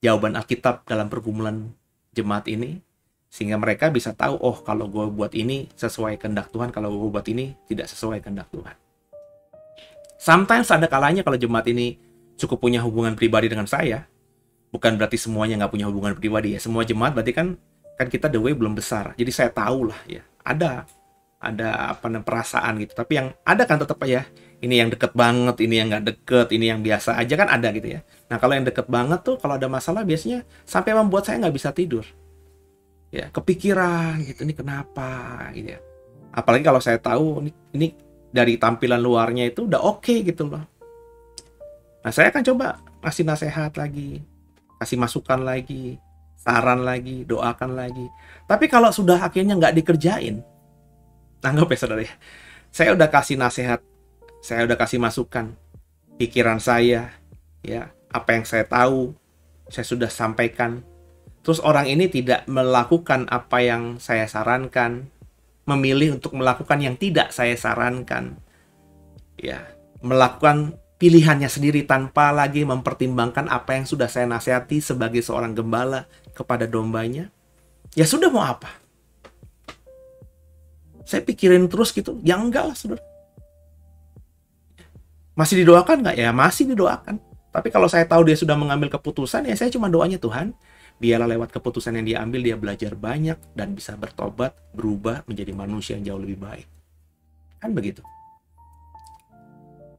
jawaban Alkitab dalam pergumulan jemaat ini, sehingga mereka bisa tahu, oh kalau gue buat ini sesuai kehendak Tuhan, kalau gue buat ini tidak sesuai kehendak Tuhan. Sometimes ada kalanya kalau jemaat ini cukup punya hubungan pribadi dengan saya, bukan berarti semuanya nggak punya hubungan pribadi ya. Semua jemaat berarti kan kita the way belum besar, jadi saya tahu lah ya. Ada perasaan gitu, tapi yang ada kan tetap ya, ini yang deket banget, ini yang nggak deket, ini yang biasa aja kan ada gitu ya. Nah kalau yang deket banget tuh kalau ada masalah biasanya sampai membuat saya nggak bisa tidur ya, kepikiran gitu, ini kenapa gitu ya. Apalagi kalau saya tahu ini dari tampilan luarnya itu udah oke gitu loh. Nah saya akan coba kasih nasihat lagi, kasih masukan lagi, saran lagi, doakan lagi. Tapi kalau sudah akhirnya nggak dikerjain, anggap ya saudara ya, saya udah kasih nasihat, saya udah kasih masukan, pikiran saya, ya, apa yang saya tahu, saya sudah sampaikan. Terus orang ini tidak melakukan apa yang saya sarankan, memilih untuk melakukan yang tidak saya sarankan, ya, melakukan pilihannya sendiri tanpa lagi mempertimbangkan apa yang sudah saya nasihati sebagai seorang gembala kepada dombanya. Ya sudah, mau apa? Saya pikirin terus gitu, ya enggak lah saudara. Masih didoakan nggak? Ya masih didoakan. Tapi kalau saya tahu dia sudah mengambil keputusan, ya saya cuma doanya, Tuhan, biarlah lewat keputusan yang dia ambil, dia belajar banyak dan bisa bertobat, berubah menjadi manusia yang jauh lebih baik. Kan begitu.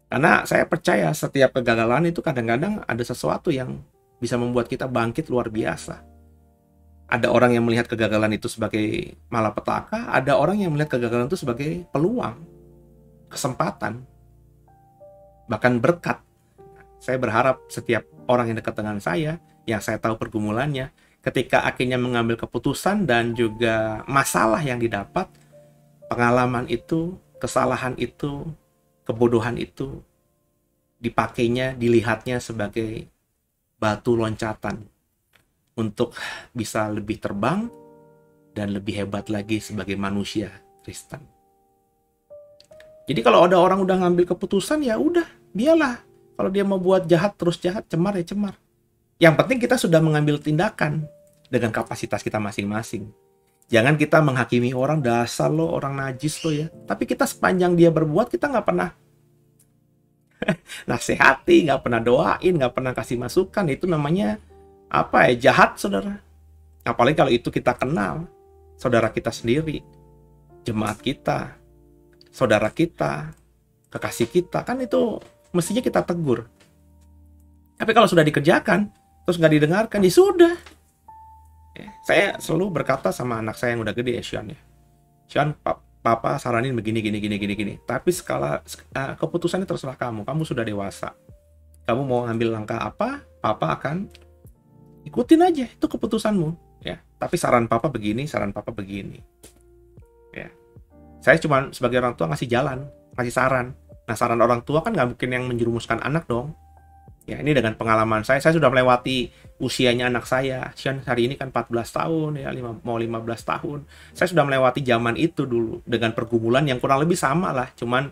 Karena saya percaya setiap kegagalan itu kadang-kadang ada sesuatu yang bisa membuat kita bangkit luar biasa. Ada orang yang melihat kegagalan itu sebagai malapetaka, ada orang yang melihat kegagalan itu sebagai peluang, kesempatan, bahkan berkat. Saya berharap setiap orang yang dekat dengan saya, yang saya tahu pergumulannya, ketika akhirnya mengambil keputusan dan juga masalah yang didapat, pengalaman itu, kesalahan itu, kebodohan itu dipakainya, dilihatnya sebagai batu loncatan untuk bisa lebih terbang dan lebih hebat lagi sebagai manusia Kristen. Jadi kalau ada orang udah ngambil keputusan, ya udah, biarlah. Kalau dia mau buat jahat terus jahat, cemar ya cemar. Yang penting kita sudah mengambil tindakan dengan kapasitas kita masing-masing. Jangan kita menghakimi orang, dasar lo orang najis lo ya. Tapi kita sepanjang dia berbuat, kita nggak pernah nasihati, nggak pernah doain, nggak pernah kasih masukan. Itu namanya apa ya? Jahat, saudara. Apalagi kalau itu kita kenal, saudara kita sendiri, jemaat kita, saudara kita, kekasih kita, kan itu mestinya kita tegur. Tapi kalau sudah dikerjakan, terus nggak didengarkan, ya sudah. Ya, saya selalu berkata sama anak saya yang udah gede ya, Sean ya. Sean, papa saranin begini, gini. Tapi keputusannya terserah kamu. Kamu sudah dewasa. Kamu mau ngambil langkah apa, papa akan ikutin aja. Itu keputusanmu. Ya. Tapi saran papa begini, Ya. Saya cuma sebagai orang tua ngasih jalan, ngasih saran. Nah, saran orang tua kan nggak mungkin yang menjerumuskan anak dong. Ya, ini dengan pengalaman saya sudah melewati usianya anak saya. Sean hari ini kan 14 tahun, ya, mau 15 tahun. Saya sudah melewati zaman itu dulu dengan pergumulan yang kurang lebih sama lah. Cuman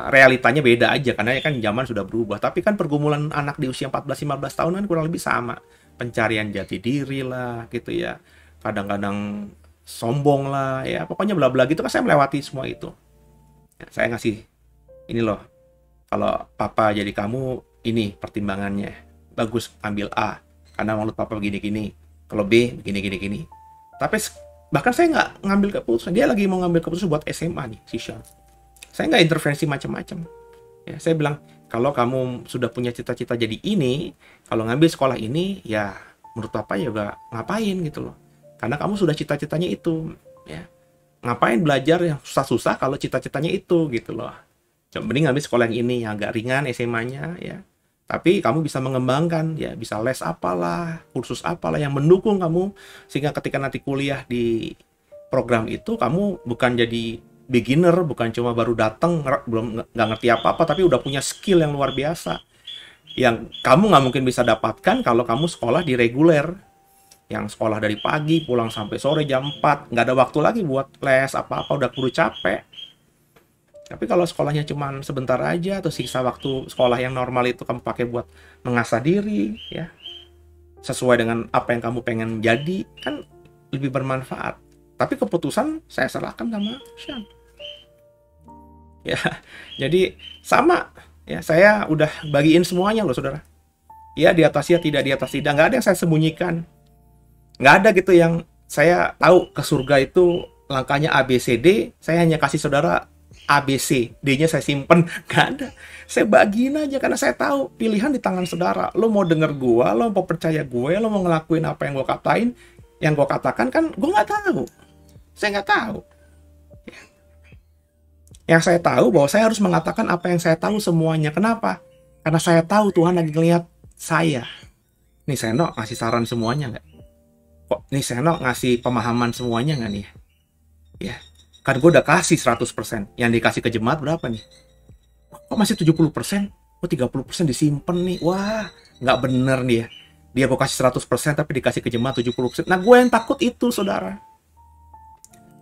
realitanya beda aja karena kan zaman sudah berubah. Tapi kan pergumulan anak di usia 14-15 tahun kan kurang lebih sama. Pencarian jati diri lah gitu ya. Kadang-kadang sombong lah ya. Pokoknya bla bla gitu kan saya melewati semua itu. Ya, saya ngasih ini loh. Kalau papa jadi kamu, ini pertimbangannya. Bagus, ambil A. Karena menurut papa begini-gini. Kalau B, begini-gini. Tapi bahkan saya nggak ngambil keputusan. Dia lagi mau ngambil keputusan buat SMA nih, si Sean. Saya nggak intervensi macam-macam. Ya, saya bilang, kalau kamu sudah punya cita-cita jadi ini, kalau ngambil sekolah ini, ya menurut papa ya gak ngapain gitu loh. Karena kamu sudah cita-citanya itu. Ya. Ngapain belajar yang susah-susah kalau cita-citanya itu gitu loh. Mending ngambil sekolah yang ini yang agak ringan SMA-nya ya. Tapi kamu bisa mengembangkan ya, bisa les apalah, kursus apalah yang mendukung kamu sehingga ketika nanti kuliah di program itu kamu bukan jadi beginner, bukan cuma baru datang belum nggak ngerti apa-apa tapi udah punya skill yang luar biasa. Yang kamu nggak mungkin bisa dapatkan kalau kamu sekolah di reguler. Yang sekolah dari pagi pulang sampai sore jam 4, nggak ada waktu lagi buat les apa-apa, udah keburu capek. Tapi kalau sekolahnya cuma sebentar aja atau sisa waktu sekolah yang normal itu kamu pakai buat mengasah diri ya, sesuai dengan apa yang kamu pengen jadi, kan lebih bermanfaat. Tapi keputusan saya serahkan sama Sean. Ya, jadi sama ya, saya udah bagiin semuanya loh saudara. Ya di atas ya, tidak di atas tidak, nggak ada yang saya sembunyikan. Nggak ada gitu yang saya tahu ke surga itu langkahnya A, B, C, D, saya hanya kasih saudara ABC, D-nya saya simpen, nggak ada. Saya bagiin aja karena saya tahu pilihan di tangan saudara. Lo mau denger gue, lo mau percaya gue, lo mau ngelakuin apa yang gue katain, yang gue katakan kan gue nggak tahu. Saya nggak tahu. Yang saya tahu bahwa saya harus mengatakan apa yang saya tahu semuanya. Kenapa? Karena saya tahu Tuhan lagi ngeliat saya. Nih Seno ngasih saran semuanya nggak? Kok nih Seno ngasih pemahaman semuanya nggak nih? Ya. Kan gue udah kasih 100%. Yang dikasih ke jemaat berapa nih? Kok masih 70%? Kok 30% disimpan nih? Wah, nggak bener nih ya. Dia gue kasih 100% tapi dikasih ke jemaat 70%. Nah, gue yang takut itu, saudara.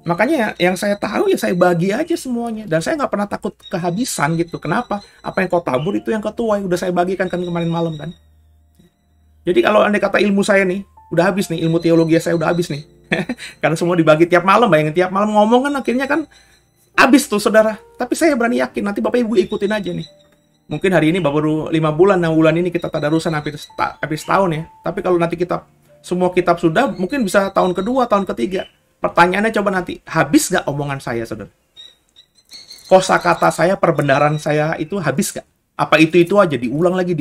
Makanya yang saya tahu ya saya bagi aja semuanya. Dan saya nggak pernah takut kehabisan gitu. Kenapa? Apa yang kau tabur itu yang ketuai. Udah saya bagikan kan kemarin malam kan. Jadi kalau andai kata ilmu saya nih, udah habis nih. Ilmu teologi saya udah habis nih. Karena semua dibagi tiap malam, bayangin tiap malam ngomong kan akhirnya kan habis tuh saudara. Tapi saya berani yakin nanti Bapak Ibu ikutin aja nih. Mungkin hari ini baru 5 bulan, 6 bulan ini kita tadarusan hampir setahun ya. Tapi kalau nanti semua kitab sudah, mungkin bisa tahun kedua, tahun ketiga. Pertanyaannya coba nanti, habis gak omongan saya saudara? Kosakata saya, perbenaran saya itu habis gak? Apa itu aja diulang lagi,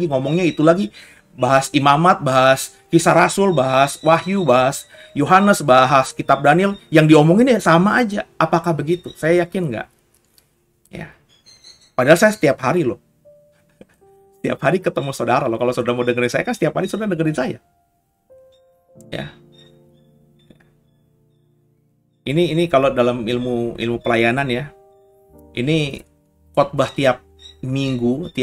ngomongnya itu lagi. Bahas imamat, bahas kisah rasul, bahas wahyu, bahas Yohanes, bahas kitab Daniel, yang diomongin ya sama aja. Apakah begitu? Saya yakin nggak. Ya. Padahal saya setiap hari loh. Setiap hari ketemu saudara loh. Kalau saudara mau dengerin saya kan setiap hari saudara dengerin saya. Ya. Ini kalau dalam ilmu pelayanan ya. Ini khotbah tiap minggu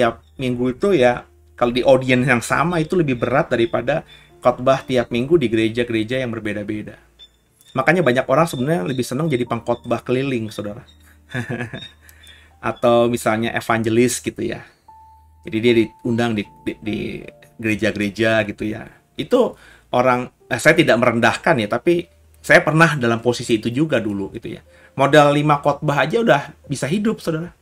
itu ya kalau di audiens yang sama itu lebih berat daripada khotbah tiap minggu di gereja-gereja yang berbeda-beda. Makanya banyak orang sebenarnya lebih senang jadi pengkhotbah keliling, saudara. Atau misalnya evangelis gitu ya. Jadi dia diundang di gereja-gereja gitu ya. Itu orang, saya tidak merendahkan ya, tapi saya pernah dalam posisi itu juga dulu gitu ya. Modal 5 khotbah aja udah bisa hidup, saudara.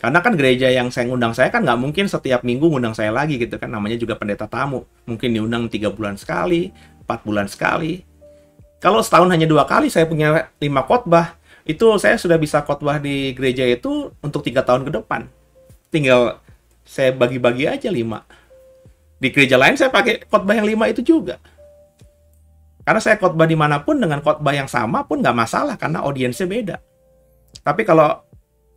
Karena kan gereja yang saya ngundang saya kan nggak mungkin setiap minggu ngundang saya lagi gitu kan. Namanya juga pendeta tamu. Mungkin diundang 3 bulan sekali, 4 bulan sekali. Kalau setahun hanya 2 kali saya punya 5 khotbah, itu saya sudah bisa khotbah di gereja itu untuk 3 tahun ke depan. Tinggal saya bagi-bagi aja 5. Di gereja lain saya pakai khotbah yang 5 itu juga. Karena saya khotbah dimanapun dengan khotbah yang sama pun nggak masalah karena audiensnya beda. Tapi kalau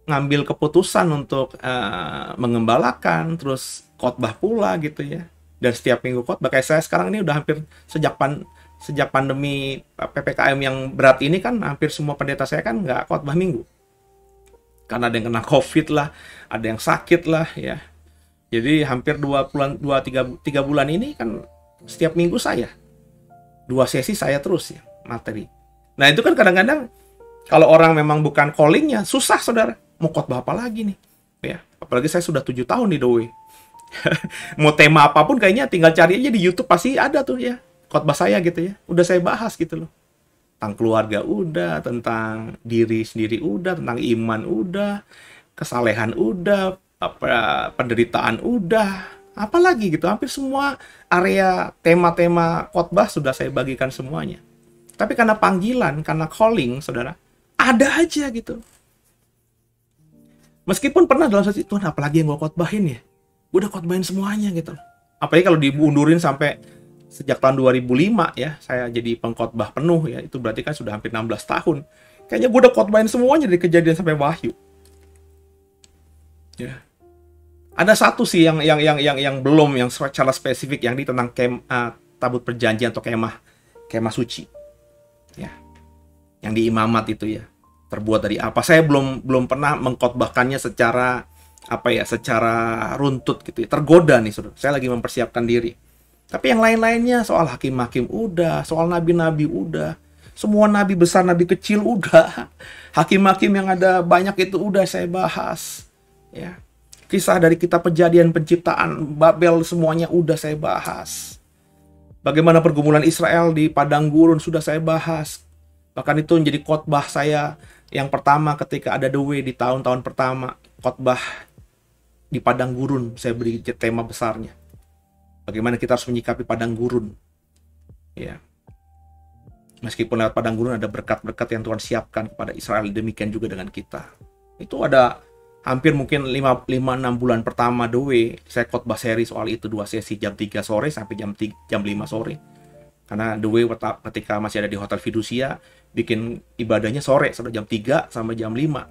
ngambil keputusan untuk mengembalakan, terus khotbah pula gitu ya. Dan setiap minggu khotbah, kayak saya sekarang ini udah hampir sejak pandemi PPKM yang berat ini kan hampir semua pendeta saya kan nggak khotbah minggu. Karena ada yang kena COVID lah, ada yang sakit lah ya. Jadi hampir 3 bulan ini kan setiap minggu saya 2 sesi saya terus ya materi. Nah itu kan kadang-kadang kalau orang memang bukan callingnya susah, saudara. Mau khotbah apa lagi nih? Ya, apalagi saya sudah 7 tahun di The Way. Mau tema apapun kayaknya tinggal cari aja di YouTube pasti ada tuh ya. Khotbah saya gitu ya. Udah saya bahas gitu loh. Tentang keluarga udah, tentang diri sendiri udah, tentang iman udah, kesalehan udah, penderitaan udah. Apalagi gitu, hampir semua area tema-tema khotbah sudah saya bagikan semuanya. Tapi karena panggilan, karena calling, saudara, ada aja gitu. Meskipun pernah dalam satu Tuhan, apalagi yang gue khotbahin ya? Gue udah khotbahin semuanya gitu. Apalagi kalau diundurin sampai sejak tahun 2005 ya, saya jadi pengkhotbah penuh ya, itu berarti kan sudah hampir 16 tahun. Kayaknya gue udah khotbahin semuanya dari Kejadian sampai Wahyu. Ya. Ada satu sih yang belum, yang secara spesifik, yang di tentang tabut perjanjian atau kemah suci. Ya. Yang di imamat itu ya. Terbuat dari apa? Saya belum pernah mengkhotbahkannya secara runtut gitu ya. Tergoda nih, saudara. Saya lagi mempersiapkan diri. Tapi yang lain-lainnya, soal hakim-hakim udah, soal nabi-nabi udah, semua nabi besar, nabi kecil udah, hakim-hakim yang ada banyak itu udah saya bahas. Ya. Kisah dari kitab Kejadian, penciptaan Babel, semuanya udah saya bahas. Bagaimana pergumulan Israel di padang gurun sudah saya bahas. Bahkan itu menjadi khotbah saya yang pertama ketika ada The Way di tahun-tahun pertama. Khotbah di padang gurun, saya beri tema besarnya. Bagaimana kita harus menyikapi padang gurun. Ya. Meskipun lewat padang gurun ada berkat-berkat yang Tuhan siapkan kepada Israel, demikian juga dengan kita. Itu ada hampir mungkin 5-6 bulan pertama The Way, saya khotbah seri soal itu 2 sesi jam 3 sore sampai jam 5 sore. Karena The Way ketika masih ada di Hotel Fiducia, bikin ibadahnya sore, sampai jam 3 sampai jam 5.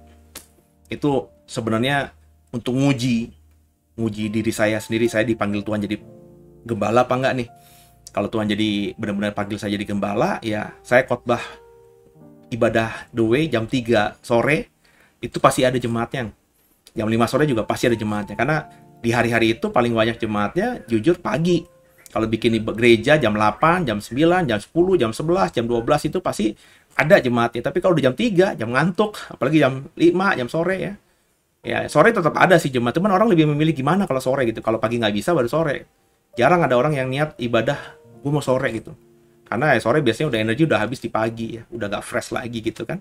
Itu sebenarnya untuk nguji diri saya sendiri, saya dipanggil Tuhan jadi gembala apa enggak nih. Kalau Tuhan jadi benar-benar panggil saya jadi gembala, ya saya khotbah ibadah The Way jam 3 sore, itu pasti ada jemaatnya. Jam 5 sore juga pasti ada jemaatnya. Karena di hari-hari itu paling banyak jemaatnya jujur pagi. Kalau bikin di gereja jam 8, jam 9, jam 10, jam 11, jam 12 itu pasti ada jemaatnya. Tapi kalau di jam 3, jam ngantuk. Apalagi jam 5, jam sore ya. Ya sore tetap ada sih jemaat. Cuman orang lebih memilih gimana kalau sore gitu. Kalau pagi nggak bisa baru sore. Jarang ada orang yang niat ibadah, gue mau sore gitu. Karena ya sore biasanya udah energi udah habis di pagi ya. Udah nggak fresh lagi gitu kan.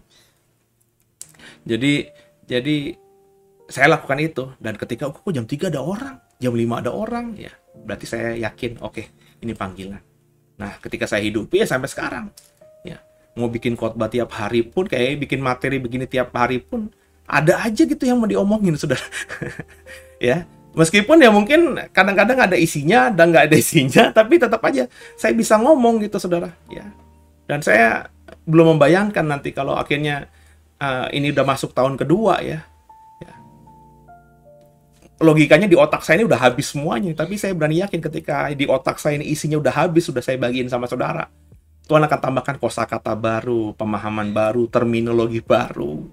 Jadi saya lakukan itu, dan ketika kok jam 3 ada orang, jam 5 ada orang, ya berarti saya yakin, oke, ini panggilan. Nah, ketika saya hidupi ya sampai sekarang, ya mau bikin khotbah tiap hari pun, kayak bikin materi begini tiap hari pun, ada aja gitu yang mau diomongin, saudara. Ya, meskipun ya mungkin kadang-kadang ada isinya dan nggak ada isinya, tapi tetap aja saya bisa ngomong gitu, saudara. Ya, dan saya belum membayangkan nanti kalau akhirnya ini udah masuk tahun kedua ya. logikanya di otak saya ini udah habis semuanya. Tapi saya berani yakin ketika di otak saya ini isinya udah habis, sudah saya bagiin sama saudara, Tuhan akan tambahkan kosakata baru, pemahaman baru, terminologi baru.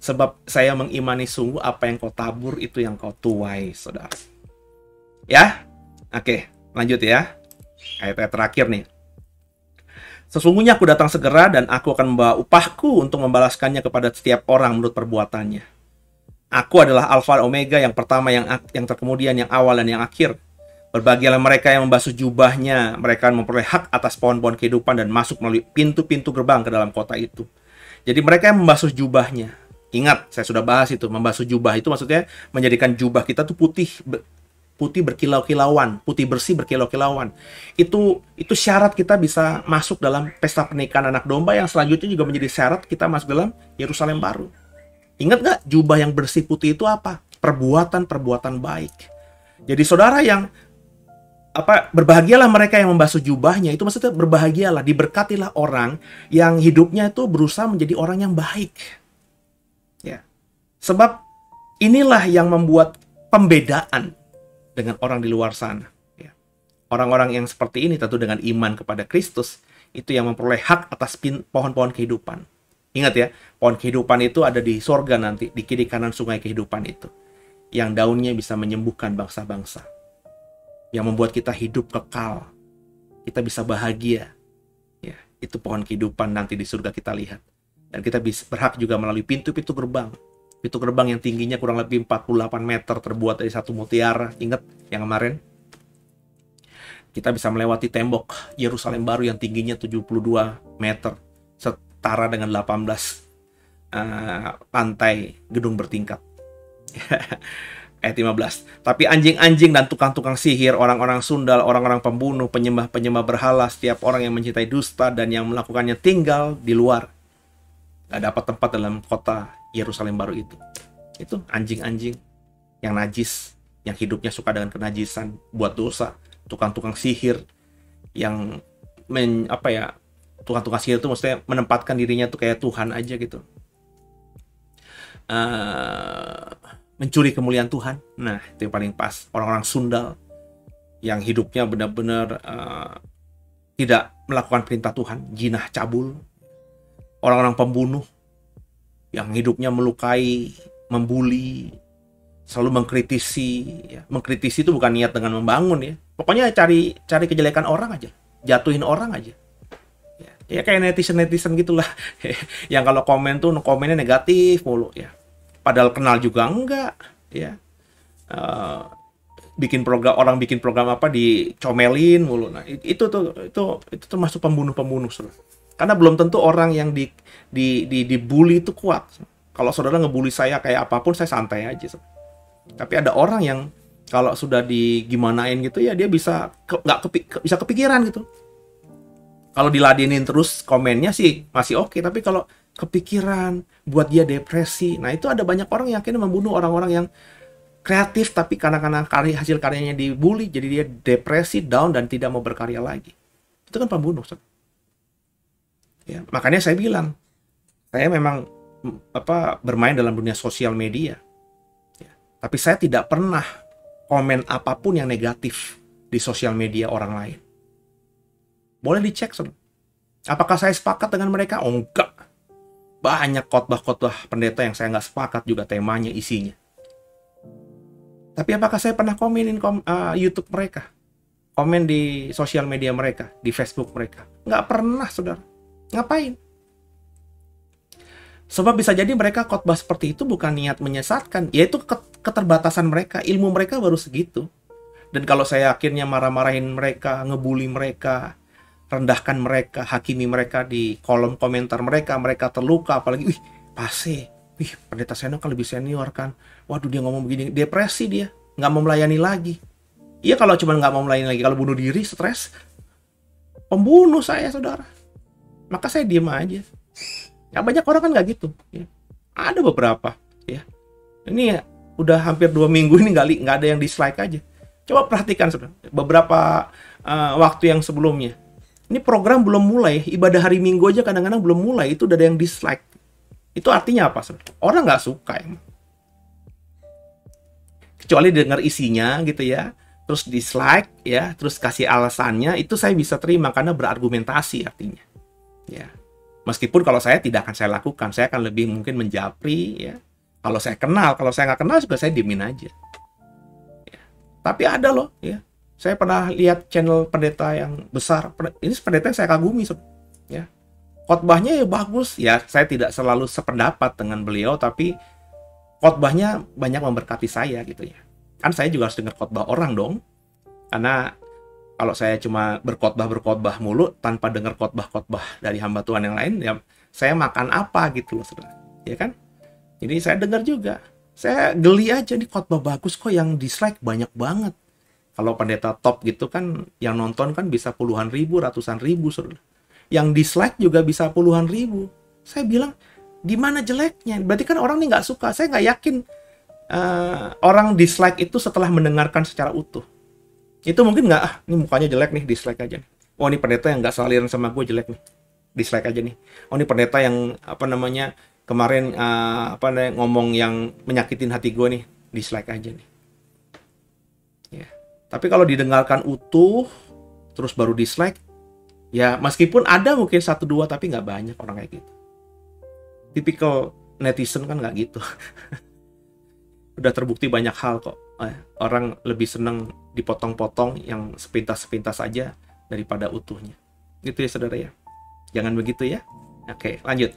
Sebab saya mengimani sungguh apa yang kau tabur itu yang kau tuai, saudara. Ya? Oke, lanjut ya. Ayat-ayat terakhir nih. Sesungguhnya aku datang segera dan aku akan membawa upahku untuk membalaskannya kepada setiap orang menurut perbuatannya. Aku adalah Alfa dan Omega, yang pertama, yang terkemudian, yang awal dan yang akhir. Berbahagialah mereka yang membasuh jubahnya. Mereka memperoleh hak atas pohon-pohon kehidupan dan masuk melalui pintu-pintu gerbang ke dalam kota itu. Jadi mereka yang membasuh jubahnya. Ingat, saya sudah bahas itu. Membasuh jubah itu maksudnya menjadikan jubah kita tuh putih berkilau-kilauan, putih bersih berkilau-kilauan. Itu syarat kita bisa masuk dalam pesta pernikahan anak domba, yang selanjutnya juga menjadi syarat kita masuk dalam Yerusalem baru. Ingat nggak, jubah yang bersih putih itu apa? Perbuatan-perbuatan baik. Jadi saudara yang berbahagialah mereka yang membasuh jubahnya, itu maksudnya berbahagialah, diberkatilah orang yang hidupnya itu berusaha menjadi orang yang baik. Ya. Sebab inilah yang membuat pembedaan dengan orang di luar sana. Ya. Orang-orang yang seperti ini tentu dengan iman kepada Kristus, itu yang memperoleh hak atas pohon-pohon kehidupan. Ingat ya, pohon kehidupan itu ada di sorga nanti, di kiri kanan sungai kehidupan itu. Yang daunnya bisa menyembuhkan bangsa-bangsa. Yang membuat kita hidup kekal. Kita bisa bahagia. Ya, itu pohon kehidupan nanti di surga kita lihat. Dan kita bisa berhak juga melalui pintu-pintu gerbang. Pintu gerbang yang tingginya kurang lebih 48 meter, terbuat dari satu mutiara. Ingat yang kemarin? Kita bisa melewati tembok Yerusalem baru yang tingginya 72 meter. Setara dengan 18 pantai gedung bertingkat. Ayat 15. Tapi anjing-anjing dan tukang-tukang sihir, orang-orang sundal, orang-orang pembunuh, penyembah-penyembah berhala, setiap orang yang mencintai dusta dan yang melakukannya tinggal di luar. Gak dapat tempat dalam kota Yerusalem baru itu. Itu anjing-anjing yang najis, yang hidupnya suka dengan kenajisan, buat dosa, tukang-tukang sihir yang tukang-tukang sihir itu maksudnya menempatkan dirinya tuh kayak Tuhan aja gitu. Mencuri kemuliaan Tuhan. Nah, itu yang paling pas. Orang-orang sundal yang hidupnya benar-benar tidak melakukan perintah Tuhan, jinah cabul. Orang-orang pembunuh yang hidupnya melukai, membuli, selalu mengkritisi. Ya. Mengkritisi itu bukan niat dengan membangun ya. Pokoknya cari kejelekan orang aja, jatuhin orang aja. Ya kayak netizen gitulah. Yang kalau komen tuh komennya negatif mulu ya. Padahal kenal juga enggak ya. Bikin program apa dicomelin mulu. Nah, itu termasuk pembunuh-pembunuh. Karena belum tentu orang yang dibully itu kuat. Kalau saudara ngebully saya kayak apapun, saya santai aja. Tapi ada orang yang kalau sudah digimanain gitu ya, dia bisa bisa kepikiran gitu. Kalau diladenin terus komennya sih masih oke. Tapi kalau kepikiran, buat dia depresi. Nah itu ada banyak orang yang akhirnya membunuh orang-orang yang kreatif. Tapi karena hasil karyanya dibully, jadi dia depresi, down, dan tidak mau berkarya lagi. Itu kan pembunuh. Ya, makanya saya bilang, saya memang bermain dalam dunia sosial media, ya, tapi saya tidak pernah komen apapun yang negatif di sosial media orang lain. Boleh dicek, saudara. Apakah saya sepakat dengan mereka? Oh enggak. Banyak khotbah-khotbah pendeta yang saya nggak sepakat juga temanya, isinya. Tapi apakah saya pernah komenin YouTube mereka? Komen di sosial media mereka, di Facebook mereka? Nggak pernah, saudara. Ngapain? Sebab bisa jadi mereka khotbah seperti itu bukan niat menyesatkan, yaitu keterbatasan mereka, ilmu mereka baru segitu. Dan kalau saya akhirnya marah-marahin mereka, ngebully mereka, rendahkan mereka, hakimi mereka di kolom komentar mereka terluka, apalagi, pendeta Seno kan lebih senior kan, waduh dia ngomong begini, depresi dia, nggak mau melayani lagi. Iya kalau cuma nggak mau melayani lagi, kalau bunuh diri, stres, pembunuh saya, saudara. Maka saya diem aja. Ya banyak orang kan nggak gitu. Ya. Ada beberapa. Ya. Ini ya, udah hampir 2 minggu ini nggak ada yang dislike aja. Coba perhatikan saudara. Beberapa waktu yang sebelumnya. Ini program belum mulai. Ibadah hari Minggu aja kadang-kadang belum mulai. Itu udah ada yang dislike. Itu artinya apa saudara? Orang nggak suka emang. kecuali dengar isinya gitu ya, terus dislike ya, terus kasih alasannya, itu saya bisa terima karena berargumentasi artinya. Ya. Meskipun kalau saya tidak akan saya lakukan, saya akan lebih mungkin menjapri ya. Kalau saya kenal, kalau saya nggak kenal juga saya diemin aja. Ya. Tapi ada loh ya. Saya pernah lihat channel pendeta yang besar. Ini pendeta yang saya kagumi ya. Khotbahnya ya bagus ya. Saya tidak selalu sependapat dengan beliau, tapi khotbahnya banyak memberkati saya gitu ya. Kan saya juga harus dengar khotbah orang dong. Karena kalau saya cuma berkhotbah mulu tanpa dengar khotbah-khotbah dari hamba Tuhan yang lain, ya saya makan apa gitu loh, saudara. Ya kan? Jadi saya dengar juga. Saya geli aja nih, khotbah bagus kok yang dislike banyak banget. Kalau pendeta top gitu kan, yang nonton kan bisa puluhan ribu, ratusan ribu, saudara. Yang dislike juga bisa puluhan ribu. Saya bilang, di mana jeleknya? Berarti kan orang ini nggak suka. Saya nggak yakin orang dislike itu setelah mendengarkan secara utuh. Itu mungkin nggak, ini mukanya jelek nih, dislike aja nih. Oh, ini pendeta yang nggak saliran sama gue jelek nih, dislike aja nih. Oh, ini pendeta yang kemarin ngomong yang menyakitin hati gue nih, dislike aja nih. Ya. Tapi kalau didengarkan utuh, terus baru dislike, ya meskipun ada mungkin 1-2, tapi nggak banyak orang kayak gitu. Tipikal netizen kan nggak gitu. Udah terbukti banyak hal kok. Orang lebih seneng dipotong-potong yang sepintas-sepintas saja daripada utuhnya. Gitu ya saudara ya. Jangan begitu ya. Oke, lanjut.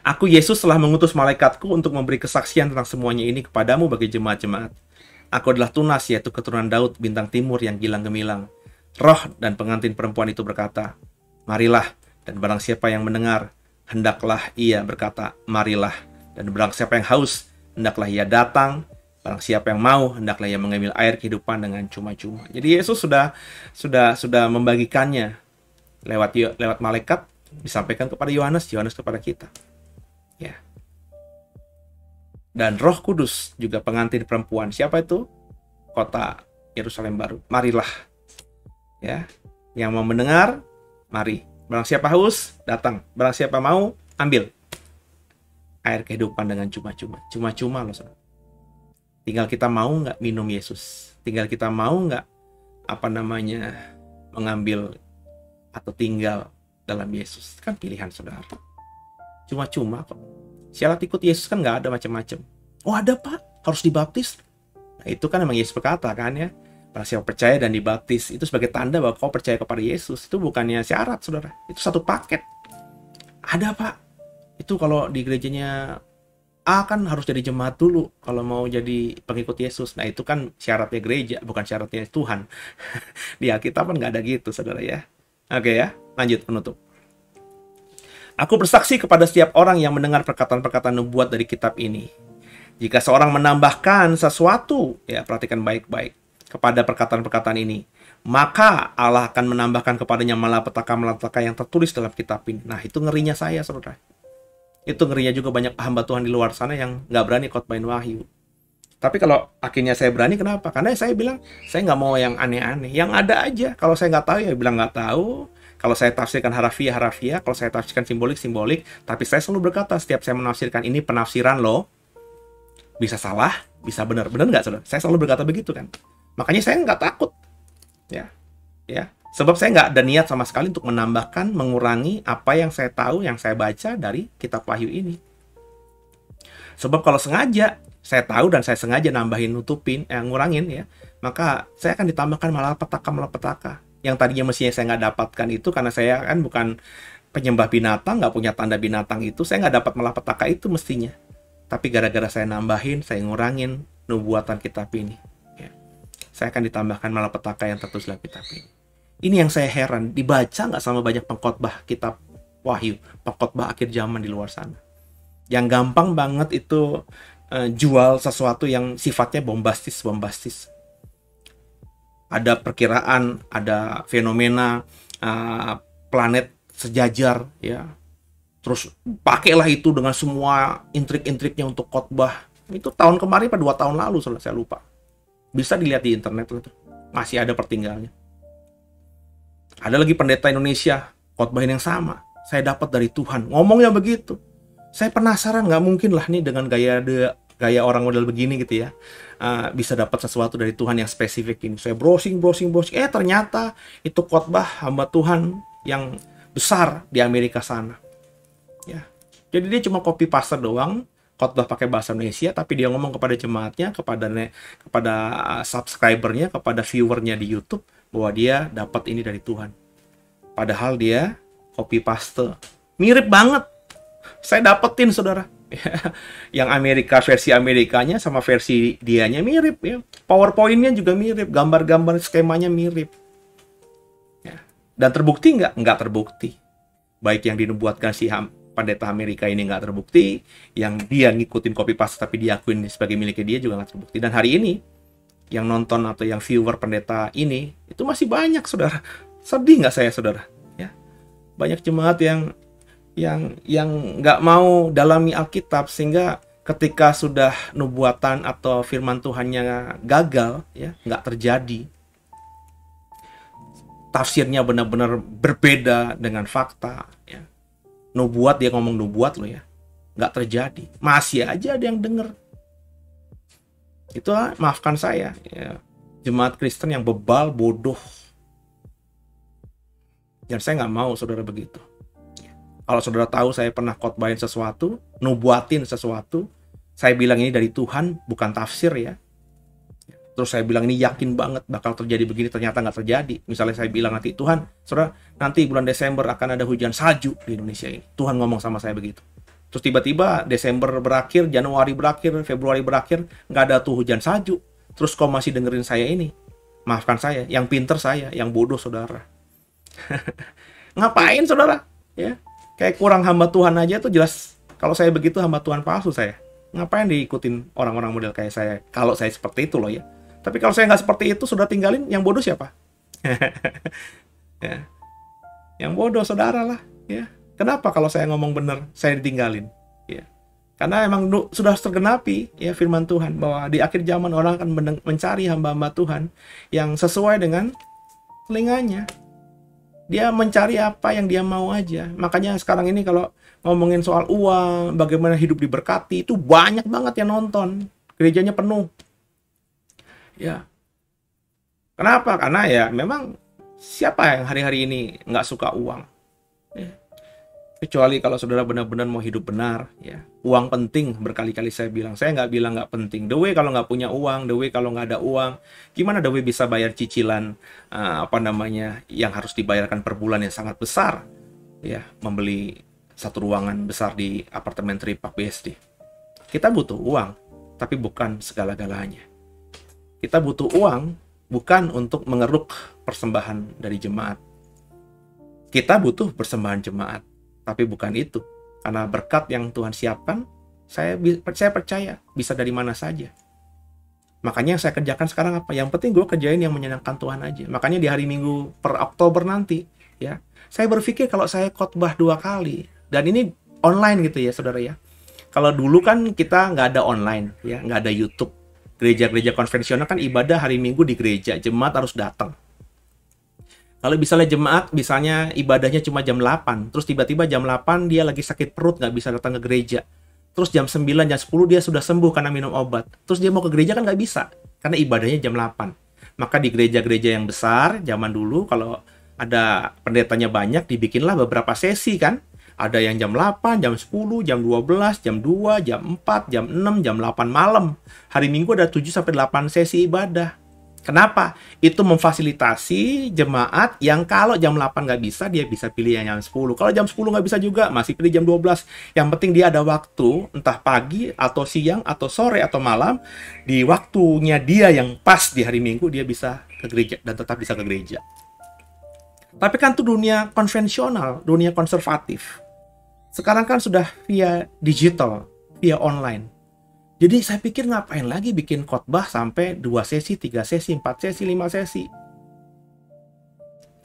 Aku Yesus telah mengutus malaikatku untuk memberi kesaksian tentang semuanya ini kepadamu bagi jemaat-jemaat. Aku adalah Tunas, yaitu keturunan Daud, bintang timur yang gilang gemilang. Roh dan pengantin perempuan itu berkata, marilah, dan barang siapa yang mendengar, hendaklah ia berkata, marilah, dan barang siapa yang haus, hendaklah ia datang. Barang siapa yang mau, hendaklah ia mengambil air kehidupan dengan cuma-cuma. Jadi Yesus sudah membagikannya lewat malaikat, disampaikan kepada Yohanes kepada kita. Ya. Dan Roh Kudus juga pengantin perempuan. Siapa itu? Kota Yerusalem baru. Marilah. Ya. Yang mau mendengar, mari. Barang siapa haus, datang. Barang siapa mau, ambil air kehidupan dengan cuma-cuma. Cuma-cuma loh, saudara. Tinggal kita mau nggak minum Yesus. Tinggal kita mau nggak mengambil atau tinggal dalam Yesus. Kan pilihan saudara. Cuma-cuma kok. Syarat ikut Yesus kan nggak ada macam-macam. Oh ada Pak, harus dibaptis. Nah, itu kan memang Yesus berkata kan ya. Barang siapa percaya dan dibaptis, itu sebagai tanda bahwa kau percaya kepada Yesus. Itu bukannya syarat saudara. Itu satu paket. Ada Pak. Itu kalau di gerejanya A kan harus jadi jemaat dulu kalau mau jadi pengikut Yesus. Nah itu kan syaratnya gereja, bukan syaratnya Tuhan. Di Alkitab kan nggak ada gitu, saudara ya. Oke ya, lanjut penutup. Aku bersaksi kepada setiap orang yang mendengar perkataan-perkataan nubuat dari kitab ini. Jika seorang menambahkan sesuatu, ya perhatikan baik-baik, kepada perkataan-perkataan ini, maka Allah akan menambahkan kepadanya malapetaka-malapetaka yang tertulis dalam kitab ini. Nah itu ngerinya saya, saudara. Itu ngerinya juga banyak hamba Tuhan di luar sana yang nggak berani khotbahin wahyu. Tapi kalau akhirnya saya berani, kenapa? Karena saya bilang, saya nggak mau yang aneh-aneh. Yang ada aja. Kalau saya nggak tahu, ya bilang nggak tahu. Kalau saya tafsirkan harafiah. Kalau saya tafsirkan simbolik. Tapi saya selalu berkata, setiap saya menafsirkan ini penafsiran loh. Bisa salah, bisa benar. Benar nggak, saudara? Saya selalu berkata begitu kan. Makanya saya nggak takut. Ya. Sebab saya nggak ada niat sama sekali untuk menambahkan, mengurangi apa yang saya tahu, yang saya baca dari kitab Wahyu ini. Sebab kalau sengaja, saya tahu dan saya sengaja nambahin, nutupin, ngurangin ya, maka saya akan ditambahkan malapetaka. Yang tadinya mestinya saya nggak dapatkan itu, karena saya kan bukan penyembah binatang, nggak punya tanda binatang itu, saya nggak dapat malapetaka itu mestinya. Tapi gara-gara saya nambahin, saya ngurangin nubuatan kitab ini. Ya. Saya akan ditambahkan malapetaka yang tertulis dalam kitab ini. Ini yang saya heran, dibaca nggak sama banyak pengkhotbah kitab Wahyu, pengkhotbah akhir zaman di luar sana. Yang gampang banget itu jual sesuatu yang sifatnya bombastis. Ada perkiraan, ada fenomena planet sejajar, ya. Terus pakailah itu dengan semua intrik-intriknya untuk khotbah. Itu tahun kemarin atau 2 tahun lalu, saya lupa. Bisa dilihat di internet itu, masih ada pertinggalnya. Ada lagi pendeta Indonesia, khotbahin yang sama. Saya dapat dari Tuhan, ngomongnya begitu. Saya penasaran, nggak mungkin lah nih dengan gaya gaya orang model begini gitu ya, bisa dapat sesuatu dari Tuhan yang spesifik ini. Saya browsing, ternyata itu khotbah hamba Tuhan yang besar di Amerika sana. Ya, jadi dia cuma copy paste doang, khotbah pakai bahasa Indonesia, tapi dia ngomong kepada jemaatnya, kepada subscribernya, kepada viewernya di YouTube bahwa dia dapat ini dari Tuhan. Padahal dia copy paste, mirip banget. Saya dapetin saudara. Yang versi Amerikanya sama versi dianya mirip ya. PowerPoint-nya juga mirip, gambar-gambar skemanya mirip. Ya. Dan terbukti nggak? Nggak terbukti. Baik yang dinubuatkan si pendeta Amerika ini nggak terbukti, yang dia ngikutin copy paste tapi diakuin sebagai miliknya dia juga nggak terbukti. Dan hari ini yang nonton atau yang viewer pendeta ini itu masih banyak saudara. Sedih nggak saya saudara? Ya. Banyak jemaat yang nggak mau dalami Alkitab, sehingga ketika sudah nubuatan atau firman Tuhannya gagal, ya nggak terjadi. Tafsirnya benar-benar berbeda dengan fakta. Ya. Nubuat, dia ngomong nubuat loh ya, nggak terjadi. Masih aja ada yang denger. Itu maafkan saya, ya. Jemaat Kristen yang bebal, bodoh. Dan saya nggak mau saudara begitu. Kalau saudara tahu saya pernah khotbahin sesuatu, nubuatin sesuatu, saya bilang ini dari Tuhan, bukan tafsir ya. Terus saya bilang ini yakin banget bakal terjadi begini, ternyata nggak terjadi. Misalnya saya bilang nanti, Tuhan, saudara, nanti bulan Desember akan ada hujan salju di Indonesia ini. Tuhan ngomong sama saya begitu. Terus tiba-tiba Desember berakhir, Januari berakhir, Februari berakhir, nggak ada tuh hujan salju. Terus kau masih dengerin saya ini? Maafkan saya, yang pinter saya, yang bodoh saudara. Ngapain saudara? Ya. Kayak kurang hamba Tuhan aja tuh jelas. Kalau saya begitu hamba Tuhan palsu saya. Ngapain diikutin orang-orang model kayak saya? Kalau saya seperti itu loh ya. Tapi kalau saya nggak seperti itu, sudah tinggalin, yang bodoh siapa? Ya. Yang bodoh saudara lah. Ya. Kenapa kalau saya ngomong benar, saya ditinggalin? Ya. Karena emang sudah tergenapi ya firman Tuhan bahwa di akhir zaman orang akan mencari hamba-hamba Tuhan yang sesuai dengan telinganya. Dia mencari apa yang dia mau aja. Makanya sekarang ini kalau ngomongin soal uang, bagaimana hidup diberkati, itu banyak banget yang nonton. Gerejanya penuh. Ya. Kenapa? Karena ya memang siapa yang hari-hari ini nggak suka uang? Ya. Kecuali kalau saudara benar-benar mau hidup benar. Ya. Uang penting, berkali-kali saya bilang. Saya nggak bilang nggak penting. The way kalau nggak punya uang, the way kalau nggak ada uang, gimana the way bisa bayar cicilan yang harus dibayarkan per bulan yang sangat besar, ya, membeli satu ruangan besar di apartemen Tripak BSD. Kita butuh uang, tapi bukan segala-galanya. Kita butuh uang bukan untuk mengeruk persembahan dari jemaat. Kita butuh persembahan jemaat, tapi bukan itu. Karena berkat yang Tuhan siapkan, saya percaya bisa dari mana saja. Makanya yang saya kerjakan sekarang apa? Yang penting gue kerjain yang menyenangkan Tuhan aja. Makanya di hari Minggu per Oktober nanti, ya, saya berpikir kalau saya khotbah 2 kali, dan ini online gitu ya, saudara ya. Kalau dulu kan kita nggak ada online, ya, nggak ada YouTube. Gereja-gereja konvensional kan ibadah hari Minggu di gereja, jemaat harus datang. Kalau misalnya ibadahnya cuma jam 8, terus tiba-tiba jam 8 dia lagi sakit perut, nggak bisa datang ke gereja. Terus jam 9, jam 10 dia sudah sembuh karena minum obat. Terus dia mau ke gereja kan nggak bisa, karena ibadahnya jam 8. Maka di gereja-gereja yang besar, zaman dulu kalau ada pendetanya banyak, dibikinlah beberapa sesi kan. Ada yang jam 8, jam 10, jam 12, jam 2, jam 4, jam 6, jam 8 malam. Hari Minggu ada 7-8 sesi ibadah. Kenapa? Itu memfasilitasi jemaat yang kalau jam 8 nggak bisa, dia bisa pilih yang jam 10. Kalau jam 10 nggak bisa juga, masih pilih jam 12. Yang penting dia ada waktu, entah pagi, atau siang, atau sore, atau malam. Di waktunya dia yang pas di hari Minggu, dia bisa ke gereja, dan tetap bisa ke gereja. Tapi kan itu dunia konvensional, dunia konservatif. Sekarang kan sudah via digital, via online. Jadi saya pikir ngapain lagi bikin khotbah sampai 2 sesi, 3 sesi, 4 sesi, 5 sesi.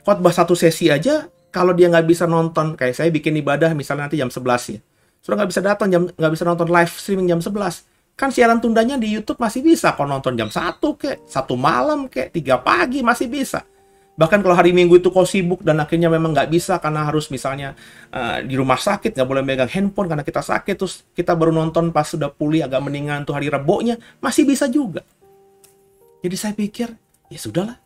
Khotbah 1 sesi aja, kalau dia nggak bisa nonton, kayak saya bikin ibadah misalnya nanti jam 11 ya. Sudah nggak bisa datang, nggak bisa nonton live streaming jam 11. Kan siaran tundanya di YouTube masih bisa. Kalau nonton jam 1 kek, 1 malam kek, 3 pagi masih bisa. Bahkan kalau hari Minggu itu kau sibuk dan akhirnya memang nggak bisa karena harus misalnya di rumah sakit, nggak boleh megang handphone karena kita sakit, terus kita baru nonton pas sudah pulih agak mendingan tuh hari Rebonya, masih bisa juga. Jadi saya pikir, ya sudahlah.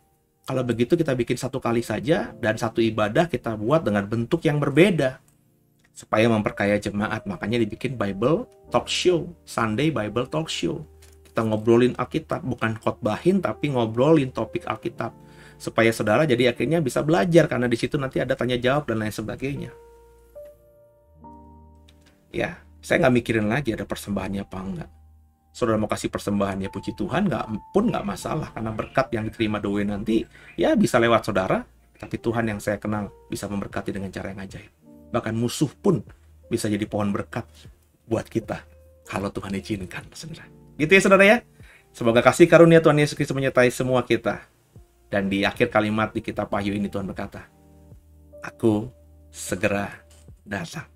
Kalau begitu kita bikin satu kali saja dan satu ibadah kita buat dengan bentuk yang berbeda. Supaya memperkaya jemaat, makanya dibikin Bible Talk Show, Sunday Bible Talk Show. Kita ngobrolin Alkitab, bukan khotbahin tapi ngobrolin topik Alkitab. Supaya saudara jadi akhirnya bisa belajar, karena di situ nanti ada tanya jawab dan lain sebagainya. Ya, saya nggak mikirin lagi ada persembahannya apa enggak. Saudara mau kasih persembahan ya puji Tuhan, nggak masalah, karena berkat yang diterima doa nanti ya bisa lewat saudara, tapi Tuhan yang saya kenal bisa memberkati dengan cara yang ajaib. Bahkan musuh pun bisa jadi pohon berkat buat kita kalau Tuhan izinkan, saudara. Gitu ya saudara ya. Semoga kasih karunia Tuhan Yesus Kristus menyertai semua kita. Dan di akhir kalimat di kitab Wahyu ini Tuhan berkata, Aku segera datang.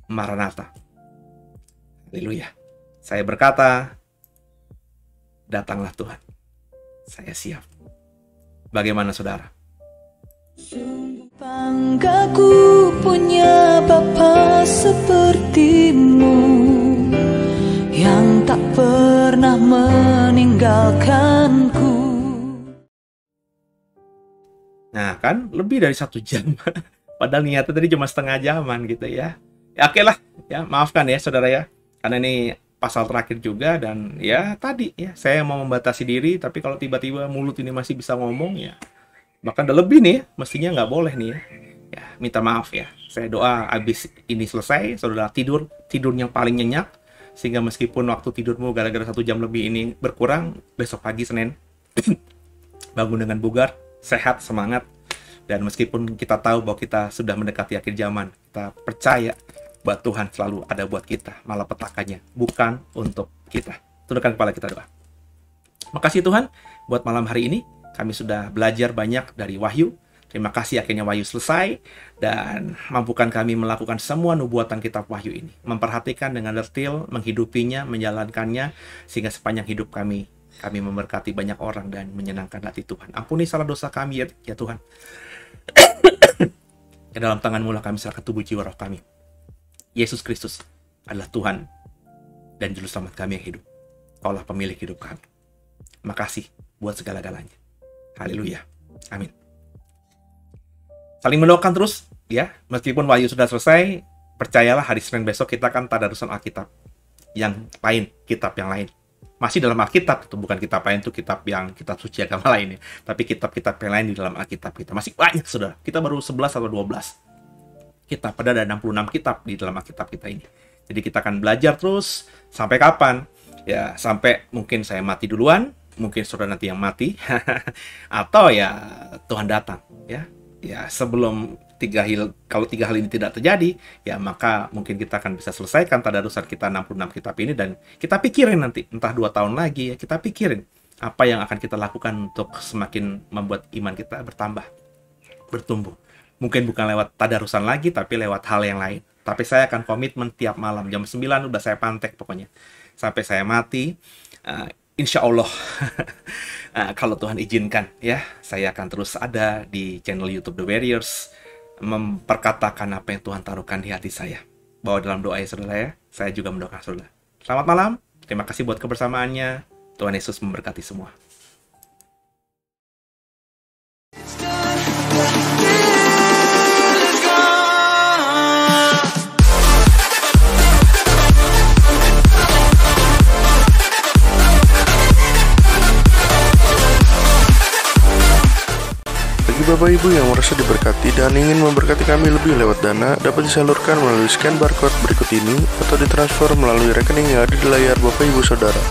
Maranatha. Haleluya. Saya berkata, datanglah Tuhan. Saya siap. Bagaimana saudara? Banggaku punya Bapa sepertimu, yang tak pernah meninggalkanku. Nah kan, lebih dari 1 jam. Padahal niatnya tadi cuma setengah jaman gitu ya. Ya oke lah, ya maafkan ya saudara ya. Karena ini pasal terakhir juga dan ya tadi ya saya mau membatasi diri, tapi kalau tiba-tiba mulut ini masih bisa ngomong ya, bahkan udah lebih nih, mestinya nggak boleh nih ya. Ya minta maaf ya. Saya doa habis ini selesai, saudara tidur yang paling nyenyak, sehingga meskipun waktu tidurmu gara-gara 1 jam lebih ini berkurang, besok pagi Senin bangun dengan bugar, sehat, semangat. Dan meskipun kita tahu bahwa kita sudah mendekati akhir zaman, kita percaya bahwa Tuhan selalu ada buat kita, malapetakannya bukan untuk kita. Tundukkan kepala kita doa. Makasih Tuhan, buat malam hari ini kami sudah belajar banyak dari Wahyu. Terima kasih akhirnya Wahyu selesai, dan mampukan kami melakukan semua nubuatan kitab Wahyu ini, memperhatikan dengan detail, menghidupinya, menjalankannya, sehingga sepanjang hidup kami memberkati banyak orang dan menyenangkan hati Tuhan. Ampuni salah dosa kami ya Tuhan. Ke dalam tangan-Mu lah kami serahkan tubuh jiwa roh kami. Yesus Kristus adalah Tuhan dan Juru Selamat kami yang hidup. Kaulah pemilik hidup kami. Makasih buat segala-galanya. Haleluya. Amin. Saling mendoakan terus ya. Meskipun Wahyu sudah selesai, percayalah hari Senin besok kita akan tadarusan Alkitab yang lain, kitab yang lain. Masih dalam Alkitab, itu bukan kitab lain, itu kitab suci agama lain ya. Tapi kitab-kitab yang lain di dalam Alkitab kita masih banyak saudara. Kita baru 11 atau 12 kitab, pada ada 66 kitab di dalam Alkitab kita ini. Jadi kita akan belajar terus sampai kapan? Ya sampai mungkin saya mati duluan, mungkin saudara nanti yang mati, atau ya Tuhan datang ya. Ya sebelum kalau 3 hal ini tidak terjadi, ya maka mungkin kita akan bisa selesaikan tadarusan kita 66 kitab ini, dan kita pikirin nanti, entah 2 tahun lagi ya, kita pikirin apa yang akan kita lakukan untuk semakin membuat iman kita bertambah, bertumbuh. Mungkin bukan lewat tadarusan lagi, tapi lewat hal yang lain. Tapi saya akan komitmen tiap malam, jam 9 udah saya pantek pokoknya. Sampai saya mati, insya Allah, kalau Tuhan izinkan ya, saya akan terus ada di channel YouTube The Warriors, memperkatakan apa yang Tuhan taruhkan di hati saya. Bawa dalam doa ya saudara ya. Saya juga mendoakan saudara. Selamat malam. Terima kasih buat kebersamaannya. Tuhan Yesus memberkati semua. Bagi Bapak Ibu yang merasa diberkati dan ingin memberkati kami lebih lewat dana, dapat disalurkan melalui scan barcode berikut ini atau ditransfer melalui rekening yang ada di layar Bapak Ibu Saudara.